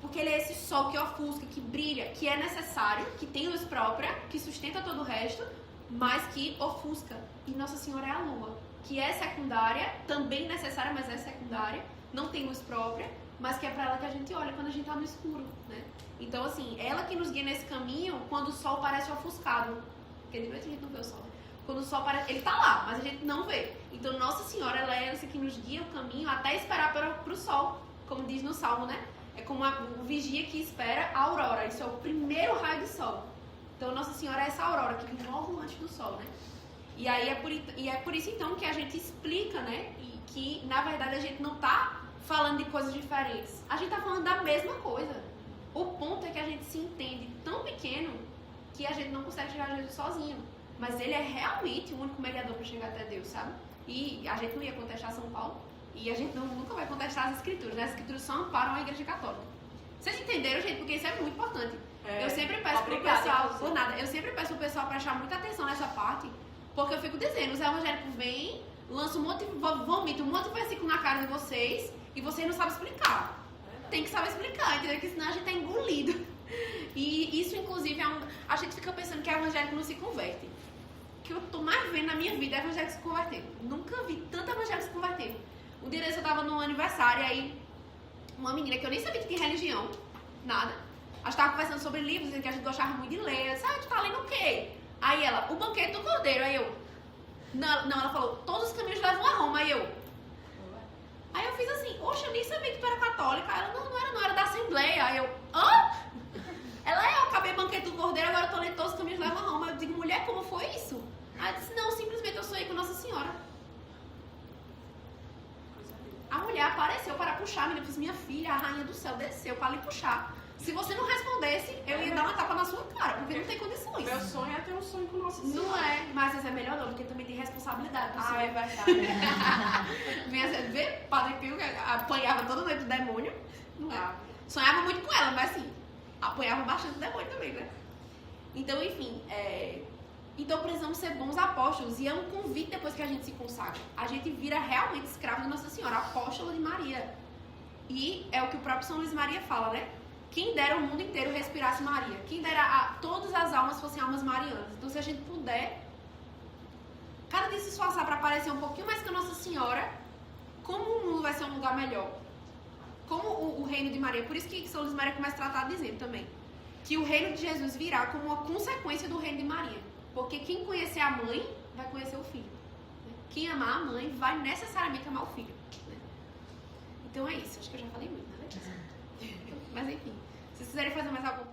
Porque ele é esse sol que ofusca, que brilha, que é necessário, que tem luz própria, que sustenta todo o resto, mas que ofusca. E Nossa Senhora é a lua, que é secundária, também necessária, mas é secundária, não tem luz própria, mas que é pra ela que a gente olha quando a gente tá no escuro, né? Então, assim, ela que nos guia nesse caminho quando o sol parece ofuscado. Porque de noite a gente não vê o sol, né? Quando o sol parece... Ele tá lá, mas a gente não vê. Então, Nossa Senhora, ela é essa que nos guia o caminho até esperar pro sol, como diz no Salmo, né? É como o vigia que espera a aurora. Isso é o primeiro raio de sol. Então, Nossa Senhora é essa aurora que vem logo antes do sol, né? E aí é por isso, então, que a gente explica, né? E que, na verdade, a gente não tá falando de coisas diferentes. A gente tá falando da mesma coisa. O ponto é que a gente se entende tão pequeno que a gente não consegue chegar a Jesus sozinho. Mas ele é realmente o único mediador para chegar até Deus, sabe? E a gente não ia contestar São Paulo. E a gente nunca vai contestar as escrituras, né? As escrituras só amparam a igreja católica. Vocês entenderam, gente? Porque isso é muito importante. Eu sempre peço pro pessoal, por nada, eu sempre peço pro pessoal prestar muita atenção nessa parte, porque eu fico dizendo, os evangélicos vêm, lançam vomitam um monte de versículo na cara de vocês, e vocês não sabem explicar. Tem que saber explicar, entendeu? Porque senão a gente tá engolido. E isso, inclusive, a gente fica pensando que evangélico não se converte. O que eu tô mais vendo na minha vida é evangélico se convertendo. Nunca vi tanto evangélico se convertendo. Um dia desse eu tava num aniversário, aí uma menina que eu nem sabia que tinha religião, nada. A gente tava conversando sobre livros, dizendo que a gente gostava muito de ler. Eu disse, tu tá lendo o quê? Aí ela, O Banquete do Cordeiro. Aí eu, não, ela falou, Todos os caminhos levam a Roma. Aí eu fiz assim, oxe, eu nem sabia que tu era católica. Aí ela, não, era da Assembleia. Aí eu, hã? Ela, eu acabei o Banquete do Cordeiro, agora eu tô lendo Todos os caminhos levam a Roma. Eu digo, mulher, como foi isso? Aí ela disse, não, simplesmente eu sonhei com Nossa Senhora. A mulher apareceu para puxar, a menina disse, minha filha, a rainha do céu desceu para lhe puxar. Se você não respondesse, eu ia dar uma tapa na sua cara, porque não tem condições. Meu sonho é ter um sonho com Nossa Senhora. Não é, mas essa é melhor não, porque também tem responsabilidade. É verdade. Vê, Padre Pio apanhava toda noite do demônio. Não é? Sonhava muito com ela, mas assim, apanhava bastante do demônio também, né? Então, enfim, então precisamos ser bons apóstolos. E é um convite depois que a gente se consagra. A gente vira realmente escravo de Nossa Senhora, apóstolo de Maria. E é o que o próprio São Luís Maria fala, né? Quem dera o mundo inteiro respirasse Maria. Quem dera todas as almas fossem almas marianas. Então, se a gente puder, cada dia se esforçar para parecer um pouquinho mais que a Nossa Senhora, como o mundo vai ser um lugar melhor? Como o reino de Maria. Por isso que São Luís Maria começa a tratar dizendo também que o reino de Jesus virá como uma consequência do reino de Maria. Porque quem conhecer a mãe, vai conhecer o filho. Quem amar a mãe, vai necessariamente amar o filho. Então é isso. Acho que eu já falei muito, né? Mas enfim. Se vocês quiserem fazer mais algum